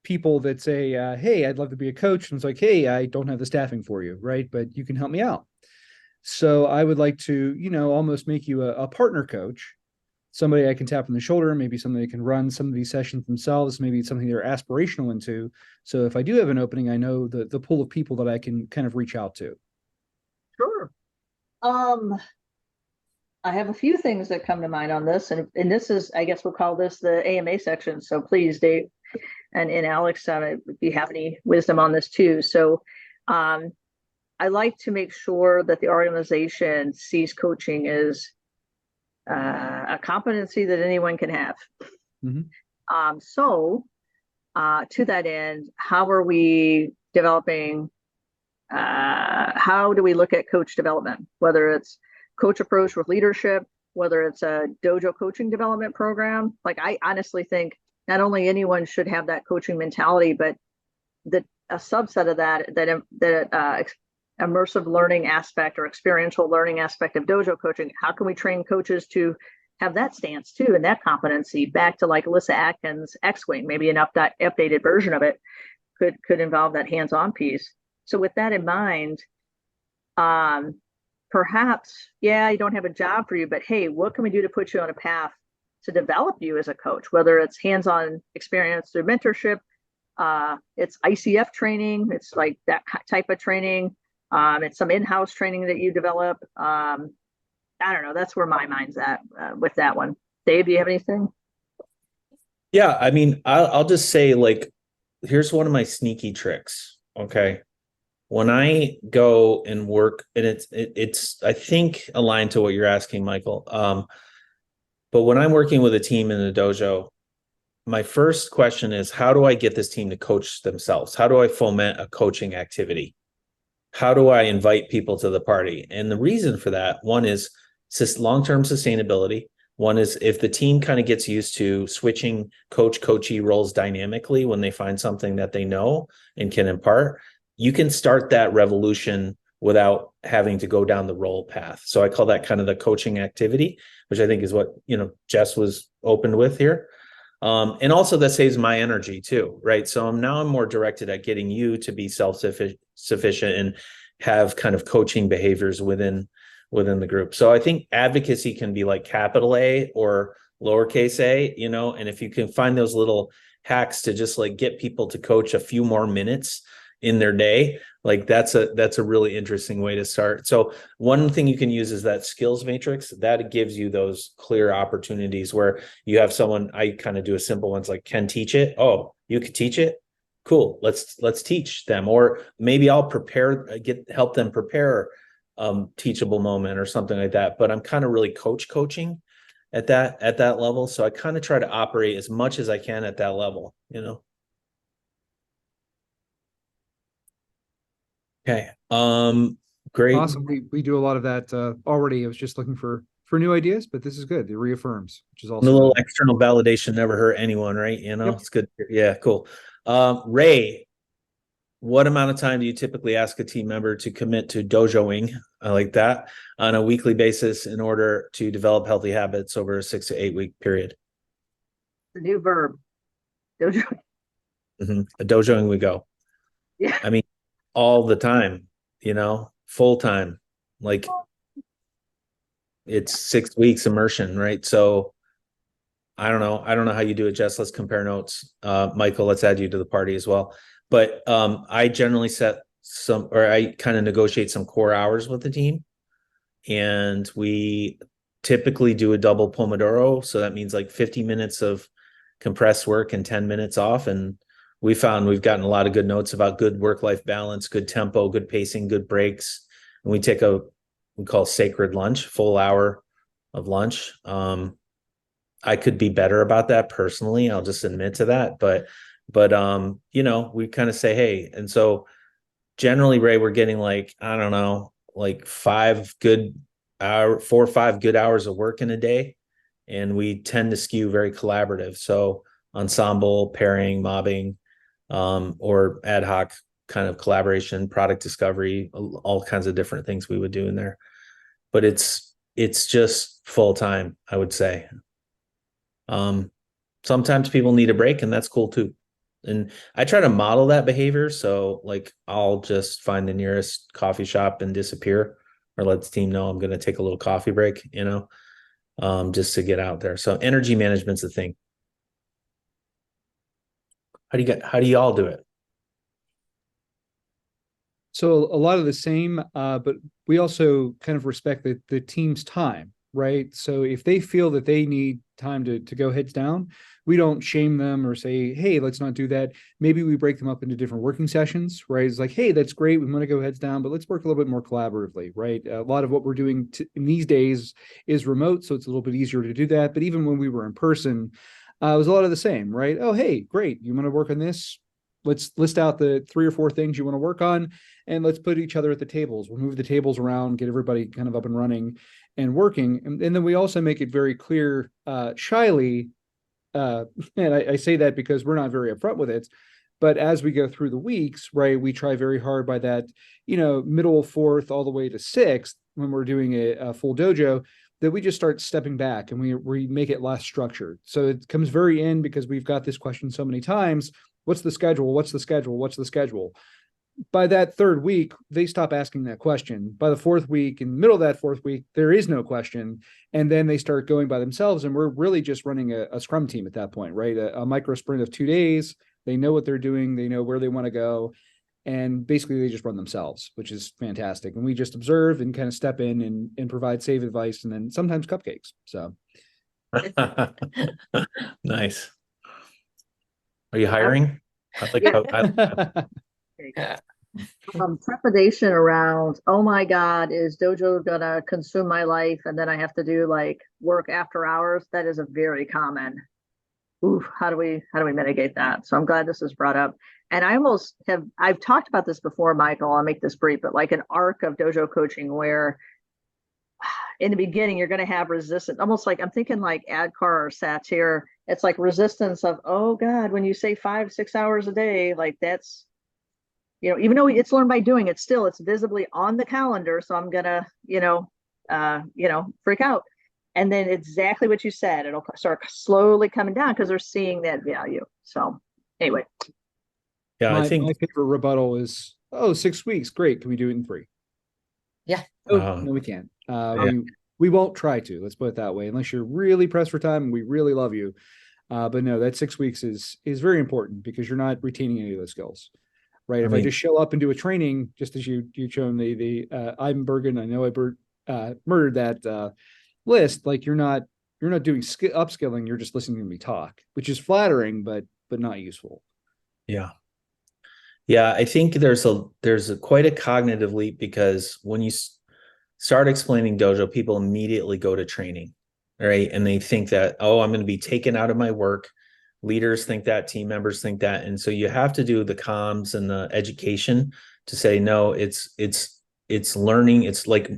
Speaker 5: people that say, hey, I'd love to be a coach. And it's like, hey, I don't have the staffing for you, right? But you can help me out. So I would like to, almost make you a partner coach, somebody I can tap on the shoulder, maybe somebody that can run some of these sessions themselves, maybe it's something they're aspirational into. So if I do have an opening, I know the pool of people that I can kind of reach out to.
Speaker 2: Sure. I have a few things that come to mind on this, and this is, I guess we'll call this the AMA section. So please, Dave and Alex, if you have any wisdom on this too. So I like to make sure that the organization sees coaching as a competency that anyone can have.
Speaker 5: Mm-hmm.
Speaker 2: So to that end, how are we developing? How do we look at coach development, whether it's coach approach with leadership, whether it's a dojo coaching development program? Like, I honestly think not only anyone should have that coaching mentality, but that a subset of that immersive learning aspect or experiential learning aspect of dojo coaching. How can we train coaches to have that stance too, and that competency? Back to like Alyssa Atkins X-Wing, maybe an updated version of it could involve that hands-on piece. So with that in mind, perhaps, yeah, you don't have a job for you, but hey, what can we do to put you on a path to develop you as a coach, whether it's hands-on experience through mentorship, it's ICF training, it's like that type of training, it's some in-house training that you develop. I don't know, that's where my mind's at with that one. Dave, do you have anything?
Speaker 1: Yeah, I mean, I'll just say, like, here's one of my sneaky tricks. Okay. When I go and work, and it's I think aligned to what you're asking, Michael. But when I'm working with a team in the dojo, my first question is, how do I get this team to coach themselves? How do I foment a coaching activity? How do I invite people to the party? And the reason for that, one is long-term sustainability. One is if the team kind of gets used to switching coachee roles dynamically when they find something that they know and can impart, you can start that revolution without having to go down the role path. So I call that kind of the coaching activity, which I think is what, Jess was opened with here. And also that saves my energy too, right? So I'm more directed at getting you to be self-sufficient and have kind of coaching behaviors within the group. So I think advocacy can be like capital A or lowercase a, and if you can find those little hacks to just like get people to coach a few more minutes in their day, like that's a really interesting way to start. So one thing you can use is that skills matrix that gives you those clear opportunities where you have someone. I kind of do a simple ones like, can teach it. Oh, you could teach it. Cool. Let's teach them. Or maybe I'll help them prepare teachable moment or something like that. But I'm kind of really coaching at that level. So I kind of try to operate as much as I can at that level, Okay. Great.
Speaker 5: Awesome. We do a lot of that already. I was just looking for new ideas, but this is good. It reaffirms, which is
Speaker 1: A
Speaker 5: also
Speaker 1: little
Speaker 5: good.
Speaker 1: external validation never hurt anyone, right?
Speaker 5: Yep.
Speaker 1: It's good. Yeah, cool. Ray, what amount of time do you typically ask a team member to commit to dojoing, I like that, on a weekly basis in order to develop healthy habits over a 6 to 8 week period?
Speaker 2: The new verb, dojo.
Speaker 1: Dojoing we go.
Speaker 2: Yeah.
Speaker 1: I mean, all the time, full time. Like, it's 6 weeks immersion, right? So I don't know how you do it, Jess. Let's compare notes. Michael, let's add you to the party as well. But I generally I kind of negotiate some core hours with the team. And we typically do a double Pomodoro. So that means like 50 minutes of compressed work and 10 minutes off. And we've gotten a lot of good notes about good work-life balance, good tempo, good pacing, good breaks. And we take we call sacred lunch, full hour of lunch. I could be better about that personally. I'll just admit to that. But we kind of say, hey, and so generally, Ray, we're getting like, I don't know, like 4 or 5 good hours of work in a day. And we tend to skew very collaborative. So ensemble, pairing, mobbing, or ad hoc kind of collaboration, product discovery, all kinds of different things we would do in there. But it's just full time, I would say. Sometimes people need a break, and that's cool too. And I try to model that behavior. So like I'll just find the nearest coffee shop and disappear, or let the team know I'm going to take a little coffee break, just to get out there. So energy management's the thing. How do you all do it?
Speaker 5: So a lot of the same, but we also kind of respect the team's time, right? So if they feel that they need time to go heads down, we don't shame them or say, hey, let's not do that. Maybe we break them up into different working sessions, right? It's like, hey, that's great. We want to go heads down, but let's work a little bit more collaboratively, right? A lot of what we're doing in these days is remote, so it's a little bit easier to do that. But even when we were in person, it was a lot of the same, right? Oh, hey, great. You want to work on this? Let's list out the 3 or 4 things you want to work on, and let's put each other at the tables. We'll move the tables around, get everybody kind of up and running and working. And then we also make it very clear, shyly, and I say that because we're not very upfront with it, but as we go through the weeks, right, we try very hard by that, middle 4th all the way to 6th, when we're doing a full dojo, that we just start stepping back and we make it less structured. So it comes very in because we've got this question so many times. What's the schedule? What's the schedule? What's the schedule? By that 3rd week, they stop asking that question. By the 4th week, in the middle of that 4th week, there is no question. And then they start going by themselves. And we're really just running a scrum team at that point, right? A micro sprint of 2 days. They know what they're doing. They know where they want to go. And basically they just run themselves, which is fantastic. And we just observe and kind of step in and provide safe advice, and then sometimes cupcakes. So
Speaker 1: Nice. Are you hiring?
Speaker 2: Trepidation around, oh my God, is Dojo gonna consume my life? And then I have to do like work after hours. That is a very common. Ooh, how do we mitigate that? So I'm glad this is brought up. And I've talked about this before, Michael. I'll make this brief, but like an arc of dojo coaching where in the beginning you're going to have resistance, almost like I'm thinking like Adkar or Satir. It's like resistance of, oh God, when you say 5-6 hours a day, like that's, even though it's learned by doing it, still it's visibly on the calendar. So I'm gonna, freak out. And then exactly what you said, it'll start slowly coming down because they're seeing that value. So anyway.
Speaker 1: Yeah,
Speaker 5: my favorite rebuttal is, 6 weeks. Great. Can we do it in 3?
Speaker 3: Yeah.
Speaker 5: No, we can't. We won't try to. Let's put it that way. Unless you're really pressed for time and we really love you. But no, that 6 weeks is very important because you're not retaining any of those skills, right? If I just show up and do a training, just as you shown the Ivanbergen, I know I murdered that list. Like you're not doing upskilling. You're just listening to me talk, which is flattering, but not useful.
Speaker 1: Yeah. Yeah, I think there's quite a cognitive leap because when you start explaining dojo, people immediately go to training, right? And they think that, I'm going to be taken out of my work. Leaders think that, team members think that. And so you have to do the comms and the education to say, no, it's learning. It's like,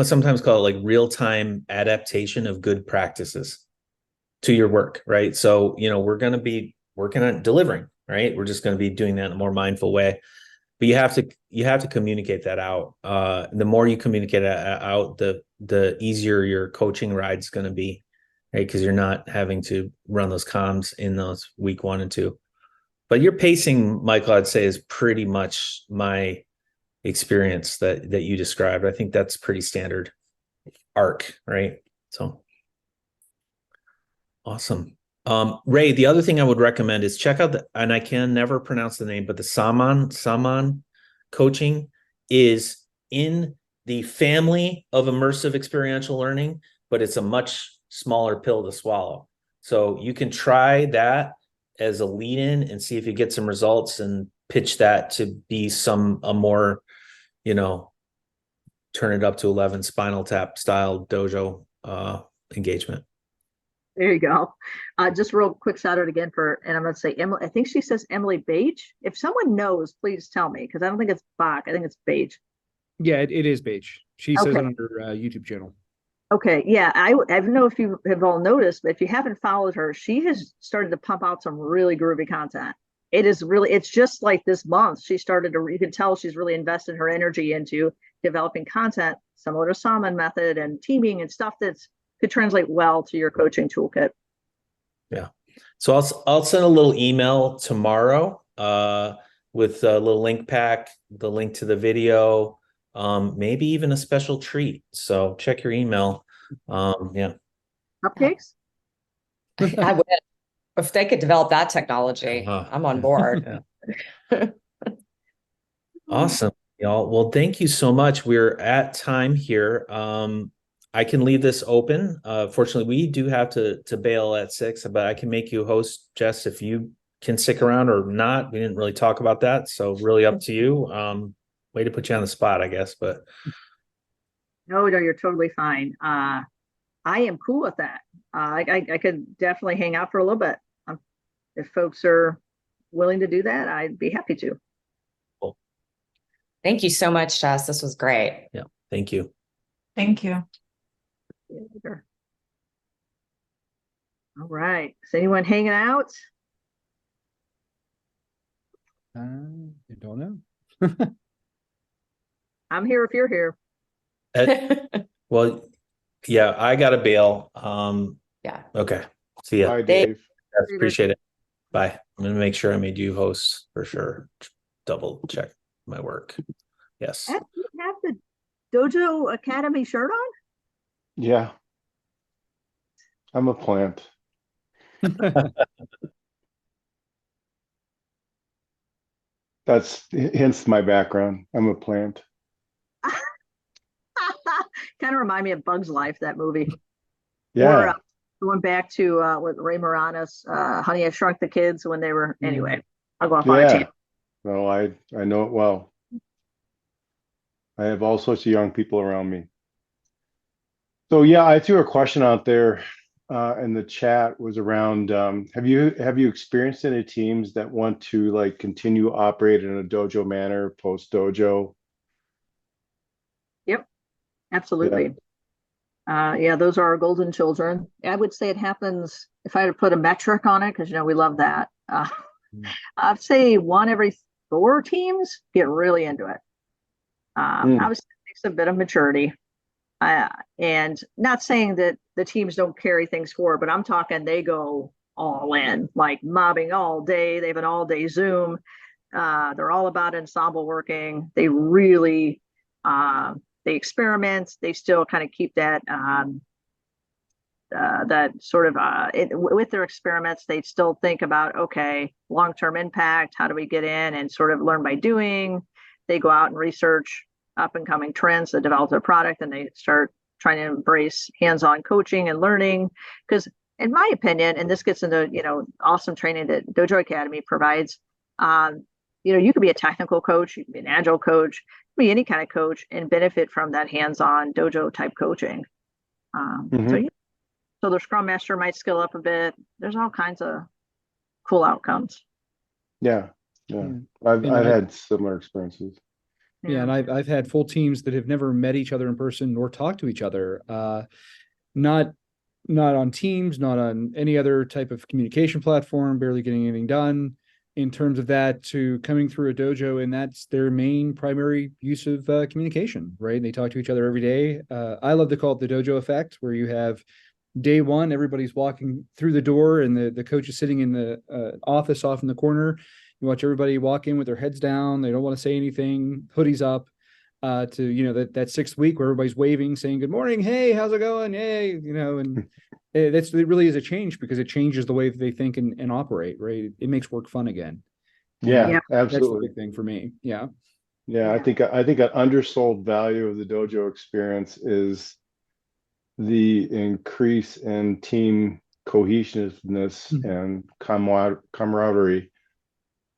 Speaker 1: sometimes call it like real-time adaptation of good practices to your work, right? So, we're going to be working on delivering, right? We're just going to be doing that in a more mindful way. But you have to communicate that out. The more you communicate out, the easier your coaching ride's going to be, right? Because you're not having to run those comms in those week 1 and 2. But your pacing, Michael, I'd say is pretty much my experience that you described. I think that's pretty standard arc, right? So awesome. Ray, the other thing I would recommend is check out and I can never pronounce the name, but the Saman coaching is in the family of immersive experiential learning, but it's a much smaller pill to swallow. So you can try that as a lead in and see if you get some results and pitch that to be a more, turn it up to 11 Spinal Tap style dojo engagement.
Speaker 2: There you go. Just real quick shout out again and I'm going to say Emily. I think she says Emily Beige. If someone knows, please tell me because I don't think it's Bach. I think it's Beige.
Speaker 5: Yeah, it is Beige. She says it on her YouTube channel.
Speaker 2: Okay, yeah, I don't know if you have all noticed, but if you haven't followed her, she has started to pump out some really groovy content. It's just like this month she started to. You can tell she's really invested her energy into developing content similar to Salmon method and teaming and stuff that's could translate well to your coaching toolkit.
Speaker 1: Yeah. So I'll send a little email tomorrow with a little link pack, the link to the video, maybe even a special treat. So check your email. Yeah.
Speaker 2: Cupcakes?
Speaker 3: I would, if they could develop that technology,
Speaker 1: Uh-huh.
Speaker 3: I'm on board.
Speaker 1: Yeah. Awesome, y'all. Well, thank you so much. We're at time here. I can leave this open. Fortunately, we do have to bail at 6, but I can make you host, Jess, if you can stick around or not. We didn't really talk about that, so really up to you. Way to put you on the spot, I guess, but
Speaker 2: No, you're totally fine. I am cool with that. I could definitely hang out for a little bit. If folks are willing to do that, I'd be happy to.
Speaker 3: Thank you so much, Jess. This was great.
Speaker 1: yeah, thank you.
Speaker 6: Thank you.
Speaker 2: See you later. All right. Is anyone hanging out?
Speaker 5: I don't know.
Speaker 2: I'm here if you're here.
Speaker 1: Well, yeah, I gotta bail.
Speaker 3: Yeah.
Speaker 1: Okay. See ya.
Speaker 7: Bye,
Speaker 3: Dave.
Speaker 7: Dave.
Speaker 1: Yes, appreciate it. Bye. I'm gonna make sure I made you host for sure. Double check my work. Yes.
Speaker 2: Do you have the Dojo Academy shirt on?
Speaker 7: Yeah. I'm a plant. That's hence my background. I'm a plant.
Speaker 2: Kind of remind me of Bug's Life, that movie.
Speaker 7: Yeah.
Speaker 2: Or going back to with Ray Moranis, Honey, I Shrunk the Kids when they were. Anyway, I'll go off on a
Speaker 7: Yeah.
Speaker 2: tangent.
Speaker 7: No, I know it well. I have all sorts of young people around me. So yeah, I threw a question out there in the chat was around have you experienced any teams that want to like continue operate in a dojo manner post dojo?
Speaker 2: Yep, absolutely. Yeah, those are our golden children. I would say it happens, if I had to put a metric on it, because we love that. I'd say 1 every 4 teams get really into it. Obviously, it takes a bit of maturity. And not saying that the teams don't carry things forward, but I'm talking they go all in, like mobbing all day. They have an all-day Zoom. They're all about ensemble working. They really they experiment. They still kind of keep that that sort of with their experiments. They still think about, okay, long-term impact. How do we get in and sort of learn by doing? They go out and research up and coming trends to develop their product, and they start trying to embrace hands-on coaching and learning. Because in my opinion, and this gets into awesome training that Dojo Academy provides, you could be a technical coach, you can be an agile coach, you can be any kind of coach and benefit from that hands-on dojo type coaching. So the scrum master might skill up a bit. There's all kinds of cool outcomes.
Speaker 7: Yeah. I've had similar experiences.
Speaker 5: Yeah, and I've had full teams that have never met each other in person nor talked to each other. Not on Teams, not on any other type of communication platform, barely getting anything done in terms of that, to coming through a dojo, and that's their main primary use of communication, right? They talk to each other every day. I love to call it the dojo effect, where you have day one, everybody's walking through the door and the coach is sitting in the office off in the corner. You watch everybody walk in with their heads down. They don't want to say anything, hoodies up, to, that 6th week where everybody's waving, saying, good morning. Hey, how's it going? Hey, and it really is a change, because it changes the way that they think and operate, right? It makes work fun again.
Speaker 7: Yeah,
Speaker 2: Yeah.
Speaker 7: absolutely.
Speaker 5: That's the big thing for me. Yeah.
Speaker 7: Yeah, I think an undersold value of the dojo experience is the increase in team cohesiveness and camaraderie.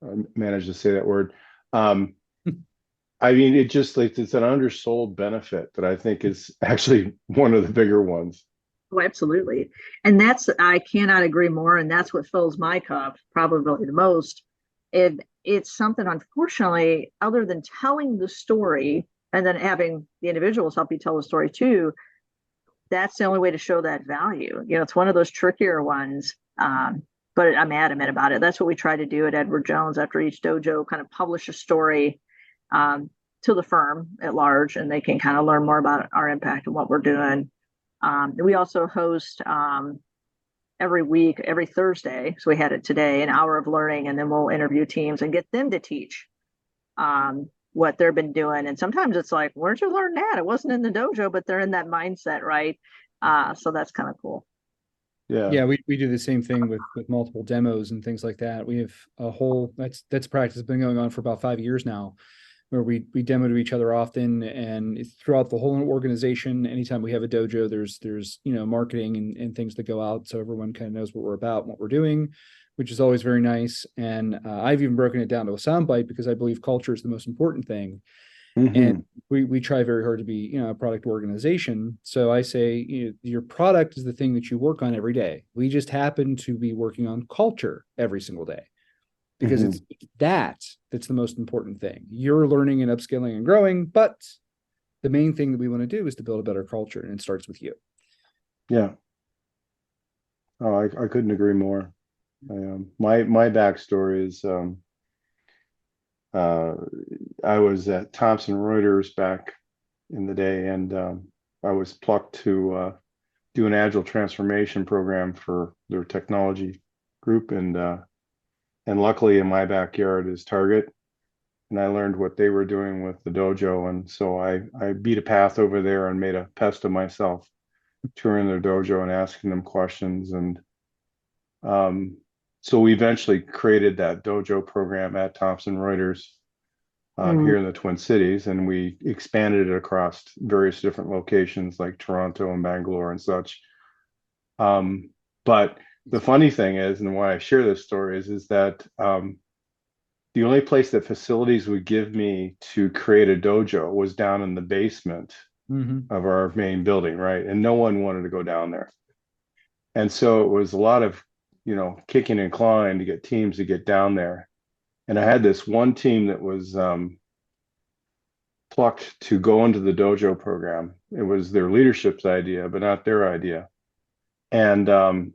Speaker 7: I managed to say that word. I mean, it's an undersold benefit that I think is actually one of the bigger ones.
Speaker 2: Oh, absolutely. And I cannot agree more. And that's what fills my cup probably the most. It's something, unfortunately, other than telling the story and then having the individuals help you tell the story too, that's the only way to show that value. It's one of those trickier ones. But I'm adamant about it. That's what we try to do at Edward Jones after each dojo, kind of publish a story to the firm at large, and they can kind of learn more about our impact and what we're doing. We also host every week, every Thursday. So we had it today, an hour of learning, and then we'll interview teams and get them to teach what they've been doing. And sometimes it's like, where'd you learn that? It wasn't in the dojo, but they're in that mindset, right? So that's kind of cool.
Speaker 5: Yeah, we do the same thing with multiple demos and things like that. We have a whole that's practice been going on for about 5 years now, where we demo to each other often, and throughout the whole organization. Anytime we have a dojo, there's marketing and things that go out, so everyone kind of knows what we're about and what we're doing, which is always very nice. And I've even broken it down to a soundbite because I believe culture is the most important thing. And we try very hard to be, a product organization. So I say, your product is the thing that you work on every day. We just happen to be working on culture every single day, because it's that's the most important thing. You're learning and upskilling and growing, but the main thing that we want to do is to build a better culture, and it starts with you.
Speaker 7: Yeah. Oh, I couldn't agree more. My backstory is I was at Thomson Reuters back in the day, and I was plucked to do an agile transformation program for their technology group, and luckily in my backyard is Target, and I learned what they were doing with the dojo, and so I beat a path over there and made a pest of myself, touring their dojo and asking them questions, and so we eventually created that dojo program at Thomson Reuters here in the Twin Cities, and we expanded it across various different locations like Toronto and Bangalore and such. But the funny thing is, and why I share this story is that the only place that facilities would give me to create a dojo was down in the basement of our main building, right? And no one wanted to go down there. And so it was a lot of kicking and clawing to get teams to get down there. And I had this one team that was plucked to go into the dojo program. It was their leadership's idea, but not their idea. And the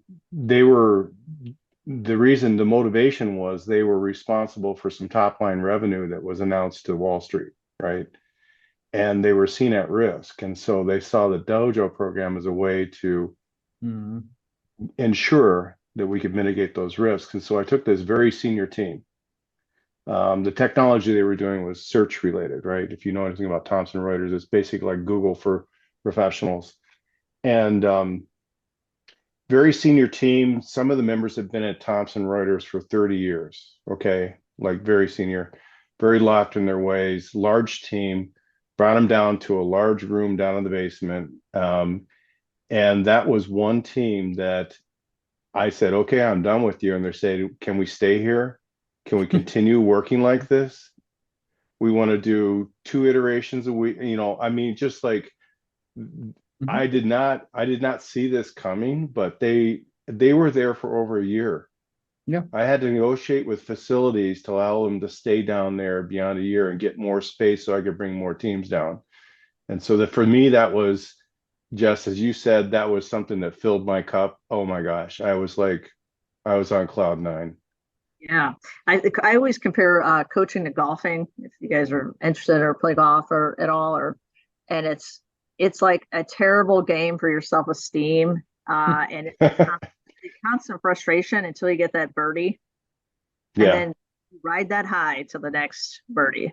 Speaker 7: motivation was they were responsible for some top line revenue that was announced to Wall Street, right? And they were seen at risk. And so they saw the dojo program as a way to ensure that we could mitigate those risks. And so I took this very senior team. The technology they were doing was search related, right? If you know anything about Thomson Reuters, it's basically like Google for professionals. And very senior team. Some of the members have been at Thomson Reuters for 30 years. Okay, like very senior, very locked in their ways. Large team, brought them down to a large room down in the basement. And that was one team that I said, okay, I'm done with you. And they're saying, can we stay here? Can we continue working like this? We want to do 2 iterations a week. Just like I did not see this coming, but they were there for over a year.
Speaker 5: Yeah.
Speaker 7: I had to negotiate with facilities to allow them to stay down there beyond a year and get more space so I could bring more teams down. And so for me, that was, Jess, as you said, that was something that filled my cup. Oh my gosh. I was on cloud 9.
Speaker 2: Yeah. I always compare coaching to golfing, if you guys are interested or play golf or at all, and it's like a terrible game for your self-esteem. And it's constant frustration until you get that birdie.
Speaker 7: Yeah.
Speaker 2: And then you ride that high to the next birdie.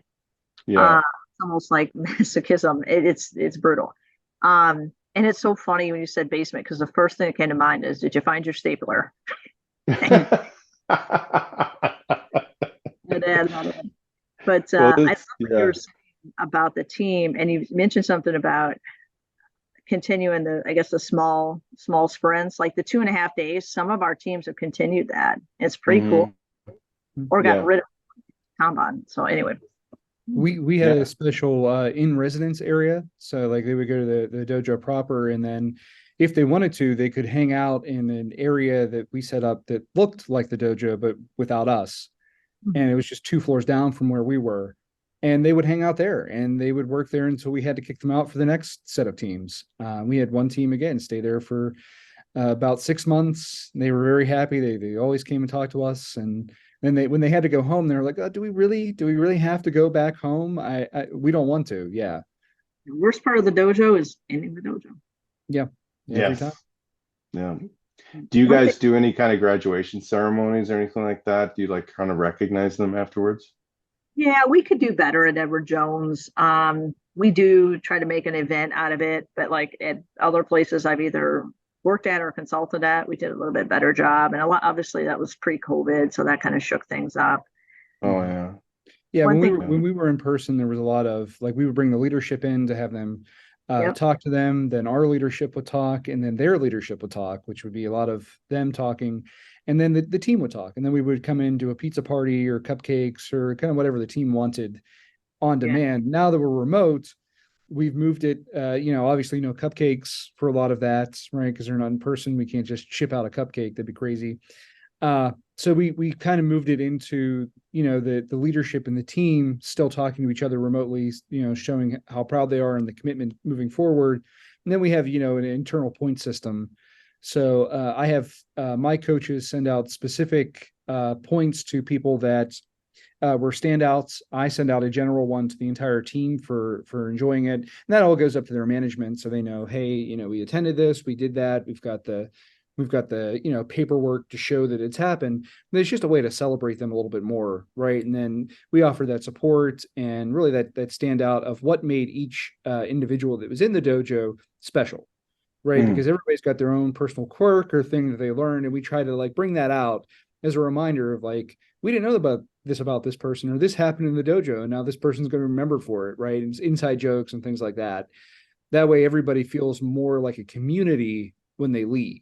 Speaker 7: Yeah.
Speaker 2: It's almost like masochism. It's brutal. And it's so funny when you said basement, because the first thing that came to mind is, did you find your stapler? But
Speaker 7: Well,
Speaker 2: I love what you
Speaker 7: yeah.
Speaker 2: were saying about the team, and you mentioned something about continuing the small sprints, like the 2.5 days. Some of our teams have continued that. It's pretty cool. Or got rid of Kanban. So anyway.
Speaker 5: We had a special in residence area. So like they would go to the dojo proper, and then if they wanted to, they could hang out in an area that we set up that looked like the dojo, but without us. And it was just 2 floors down from where we were. And they would hang out there, and they would work there until we had to kick them out for the next set of teams. We had one team again stay there for about 6 months. They were very happy. They always came and talked to us. And then when they had to go home, they were like, oh, do we really have to go back home? We don't want to. Yeah.
Speaker 2: The worst part of the dojo is ending the dojo.
Speaker 5: Yeah. Every time.
Speaker 7: Yeah. Do you
Speaker 2: One thing,
Speaker 7: guys do any kind of graduation ceremonies or anything like that? Do you like kind of recognize them afterwards?
Speaker 2: yeah, we could do better at Edward Jones. We do try to make an event out of it, but like at other places I've either worked at or consulted at, we did a little bit better job. And a lot, obviously that was pre-COVID, so that kind of shook things up.
Speaker 7: Oh yeah.
Speaker 5: Yeah,
Speaker 2: One
Speaker 5: when we
Speaker 2: thing,
Speaker 5: were when we were in person, there was a lot of like we would bring the leadership in to have them
Speaker 2: yep,
Speaker 5: talk to them, then our leadership would talk, and then their leadership would talk, which would be a lot of them talking, and then the team would talk, and then we would come in to a pizza party or cupcakes or kind of whatever the team wanted on
Speaker 2: yeah,
Speaker 5: demand. Now that we're remote, we've moved it, obviously no cupcakes for a lot of that, right? Because they're not in person. We can't just ship out a cupcake. That'd be crazy. So we kind of moved it into, the leadership and the team still talking to each other remotely, showing how proud they are and the commitment moving forward. And then we have, an internal point system. So I have my coaches send out specific points to people that were standouts. I send out a general one to the entire team for enjoying it. And that all goes up to their management, so they know, hey, we attended this, we did that, we've got the paperwork to show that it's happened. But it's just a way to celebrate them a little bit more, right? And then we offer that support and really that standout of what made each individual that was in the dojo special, right?
Speaker 7: Mm.
Speaker 5: Because everybody's got their own personal quirk or thing that they learned, and we try to like bring that out as a reminder of like, we didn't know about this person, or this happened in the dojo and now this person's going to remember for it, right? And it's inside jokes and things like that. That way everybody feels more like a community when they leave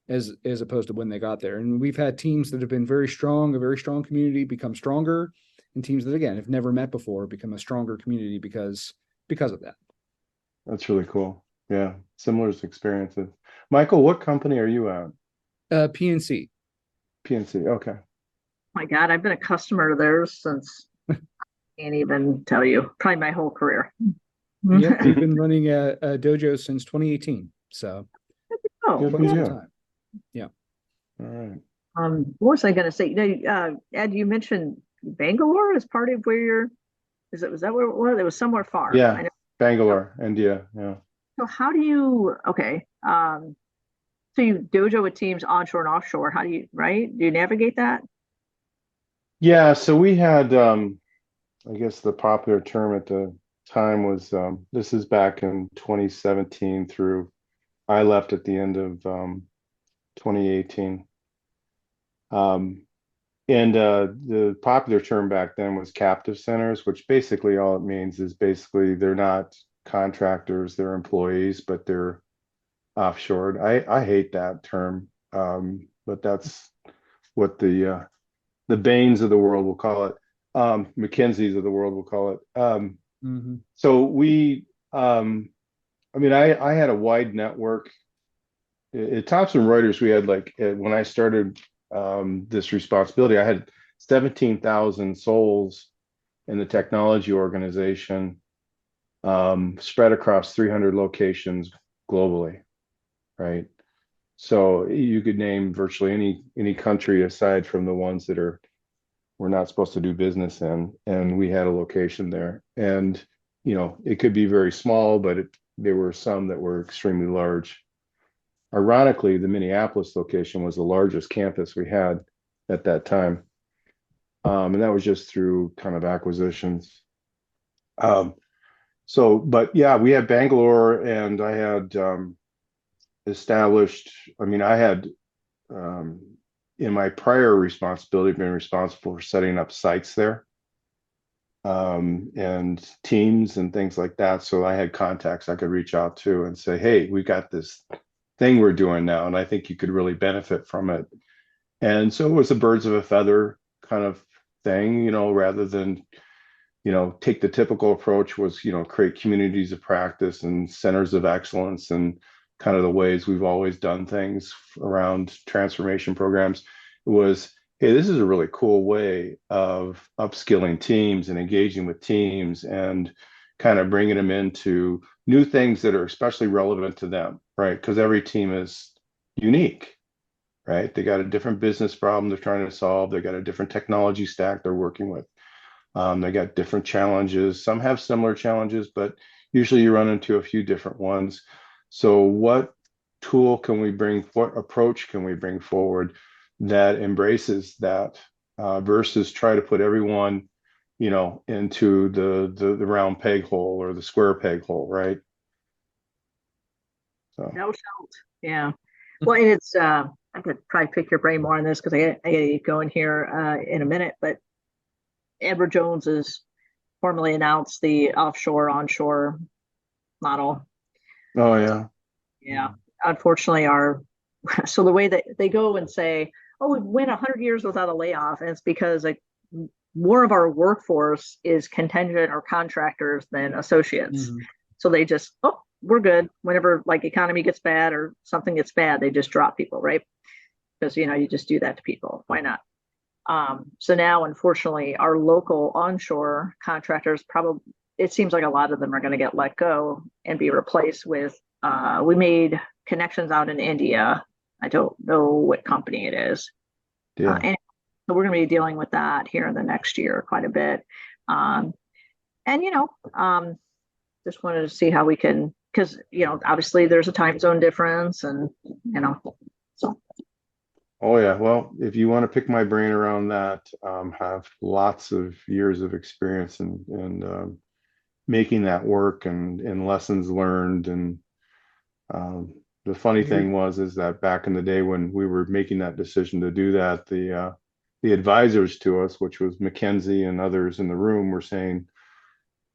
Speaker 5: as opposed to when they got there. And we've had teams that have been very strong, a very strong community, become stronger, and teams that again have never met before become a stronger community because of that.
Speaker 7: That's really cool. Yeah, similar experiences. Michael, what company are you at?
Speaker 5: PNC.
Speaker 7: PNC. Okay.
Speaker 2: my God, I've been a customer of theirs since I can't even tell you, probably my whole career.
Speaker 5: Yep, we've been running a dojo since 2018, so
Speaker 2: Oh,
Speaker 7: Good
Speaker 5: quite
Speaker 7: for
Speaker 5: some
Speaker 7: you.
Speaker 5: time. Yeah.
Speaker 7: All right.
Speaker 2: what was I going to say? Ed, you mentioned Bangalore as part of where you're. Was that where it was? It was somewhere far.
Speaker 7: Yeah,
Speaker 2: I know.
Speaker 7: Bangalore, India. Yeah.
Speaker 2: So how do you? Okay. So you dojo with teams onshore and offshore. How do you? Right? Do you navigate that?
Speaker 7: Yeah, so we had I guess the popular term at the time was this is back in 2017 through I left at the end of 2018. And the popular term back then was captive centers, which basically all it means is basically they're not contractors, they're employees, but they're offshored. I hate that term, but that's what the Bains of the world will call it. McKinsey's of the world will call it. So we, I mean, I had a wide network. At Thomson Reuters, we had like when I started this responsibility, I had 17,000 souls in the technology organization, spread across 300 locations globally, right? So you could name virtually any country aside from the ones that we're not supposed to do business in, and we had a location there. And it could be very small, but there were some that were extremely large. Ironically, the Minneapolis location was the largest campus we had at that time. And that was just through kind of acquisitions. But yeah, we had Bangalore, and I had established, I mean, I had in my prior responsibility been responsible for setting up sites there, and teams and things like that. So I had contacts I could reach out to and say, hey, we got this thing we're doing now, and I think you could really benefit from it. And so it was a birds of a feather kind of thing, rather than, take the typical approach was, create communities of practice and centers of excellence and kind of the ways we've always done things around transformation programs. It was, hey, this is a really cool way of upskilling teams and engaging with teams and kind of bringing them into new things that are especially relevant to them, right? Because every team is unique, right? They got a different business problem they're trying to solve. They got a different technology stack they're working with. They got different challenges. Some have similar challenges, but usually you run into a few different ones. So what tool can we bring, what approach can we bring forward that embraces that, versus try to put everyone, you know, into the round peg hole or the square peg hole, right? So,
Speaker 2: No doubt. Yeah. Well, and it's I could probably pick your brain more on this because I gotta get going here in a minute, but Edward Jones has formally announced the offshore onshore model.
Speaker 7: oh yeah,
Speaker 2: Yeah. Unfortunately, so the way that they go and say, oh, we went 100 years without a layoff, and it's because like more of our workforce is contingent or contractors than associates.
Speaker 5: Mhm.
Speaker 2: So they just, oh, we're good. Whenever like economy gets bad or something gets bad, they just drop people, right? Because you know, you just do that to people. Why not? So now, unfortunately, our local onshore contractors probably, it seems like a lot of them are going to get let go and be replaced with, we made connections out in India. I don't know what company it is.
Speaker 7: yeah.
Speaker 2: And so we're going to be dealing with that here in the next year quite a bit. And, you know, just wanted to see how we can, because, you know, obviously there's a time zone difference and, you know, so.
Speaker 7: Oh yeah, well, if you want to pick my brain around that, have lots of years of experience and making that work and lessons learned. And the funny thing is that back in the day when we were making that decision to do that, the advisors to us, which was McKinsey and others in the room, were saying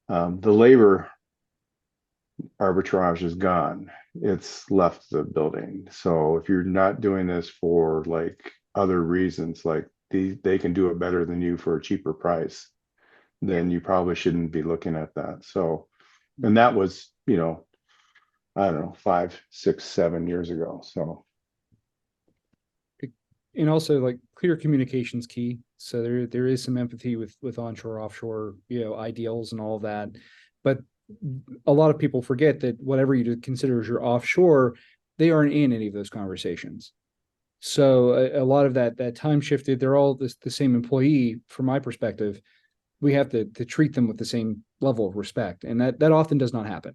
Speaker 7: the labor arbitrage is gone. It's left the building. So if you're not doing this for like other reasons, like they can do it better than you for a cheaper price, then you probably shouldn't be looking at that. So, and that was, you know, I don't know, 5, 6, 7 years ago. So,
Speaker 5: And also like clear communication's key. So there is some empathy with onshore, offshore, you know, ideals and all of that. But a lot of people forget that whatever you consider as your offshore, they aren't in any of those conversations. So a lot of that time shifted. They're all the same employee from my perspective. We have to treat them with the same level of respect, and that often does not happen.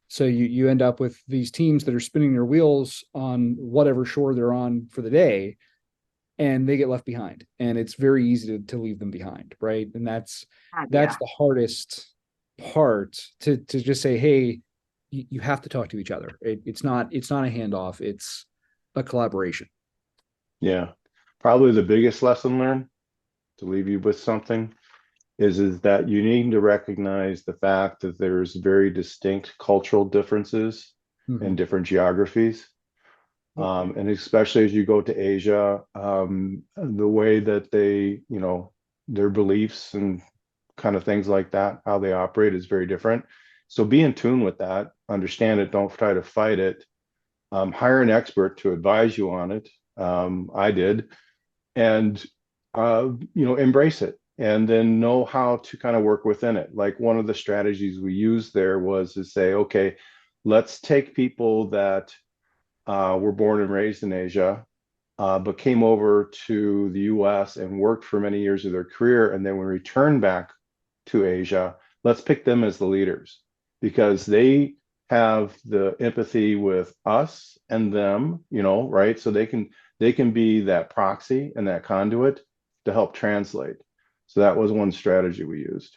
Speaker 5: So you end up with these teams that are spinning their wheels on whatever shore they're on for the day, and they get left behind. And it's very easy to leave them behind, right? And that's the hardest part to just say, hey, you have to talk to each other. It's not a handoff, it's a collaboration.
Speaker 7: yeah, probably the biggest lesson learned, to leave you with something, is that you need to recognize the fact that there's very distinct cultural differences in different geographies. And especially as you go to Asia, the way that they, you know, their beliefs and kind of things like that, how they operate is very different. So be in tune with that, understand it, don't try to fight it. Hire an expert to advise you on it. I did, and you know, embrace it, and then know how to kind of work within it. Like one of the strategies we used there was to say, okay, let's take people that were born and raised in Asia, but came over to the US and worked for many years of their career. And then when we return back to Asia, let's pick them as the leaders because they have the empathy with us and them, you know, right? So they can be that proxy and that conduit to help translate. So that was one strategy we used.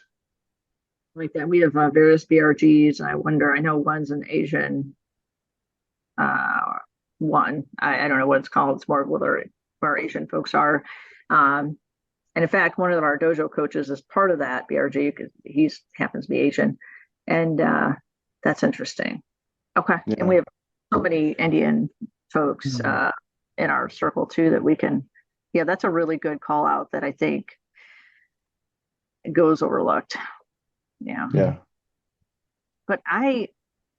Speaker 2: Like that, we have various BRGs. I wonder, I know one's an Asian one. I don't know what it's called. It's more where Asian folks are. And in fact, one of our dojo coaches is part of that BRG because he happens to be Asian. And that's interesting. Okay.
Speaker 7: Yeah.
Speaker 2: And we have so many Indian folks in our circle too that we can, yeah, that's a really good call out that I think goes overlooked. Yeah.
Speaker 7: Yeah.
Speaker 2: But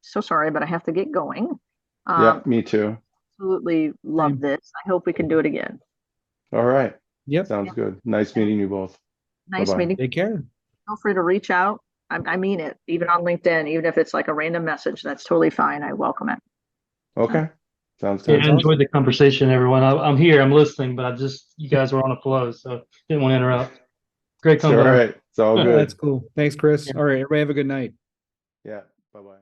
Speaker 2: so sorry, but I have to get going.
Speaker 7: Yeah, me too.
Speaker 2: Absolutely love this. I hope we can do it again.
Speaker 7: All right.
Speaker 5: Yep.
Speaker 7: Sounds good. Nice meeting you both.
Speaker 2: Nice
Speaker 7: Bye-bye.
Speaker 2: meeting.
Speaker 5: Take care.
Speaker 2: Feel free to reach out. I mean it, even on LinkedIn, even if it's like a random message, that's totally fine. I welcome it.
Speaker 7: Okay. Sounds
Speaker 6: Yeah,
Speaker 7: good.
Speaker 6: I enjoyed the conversation, everyone. I'm here, I'm listening, but you guys were on a flow, so didn't want to interrupt. Great
Speaker 7: It's all
Speaker 6: combo.
Speaker 7: right. It's all good.
Speaker 5: That's cool. Thanks, Chris.
Speaker 6: Yeah.
Speaker 5: All right, everybody have a good night.
Speaker 7: Yeah. Bye-bye.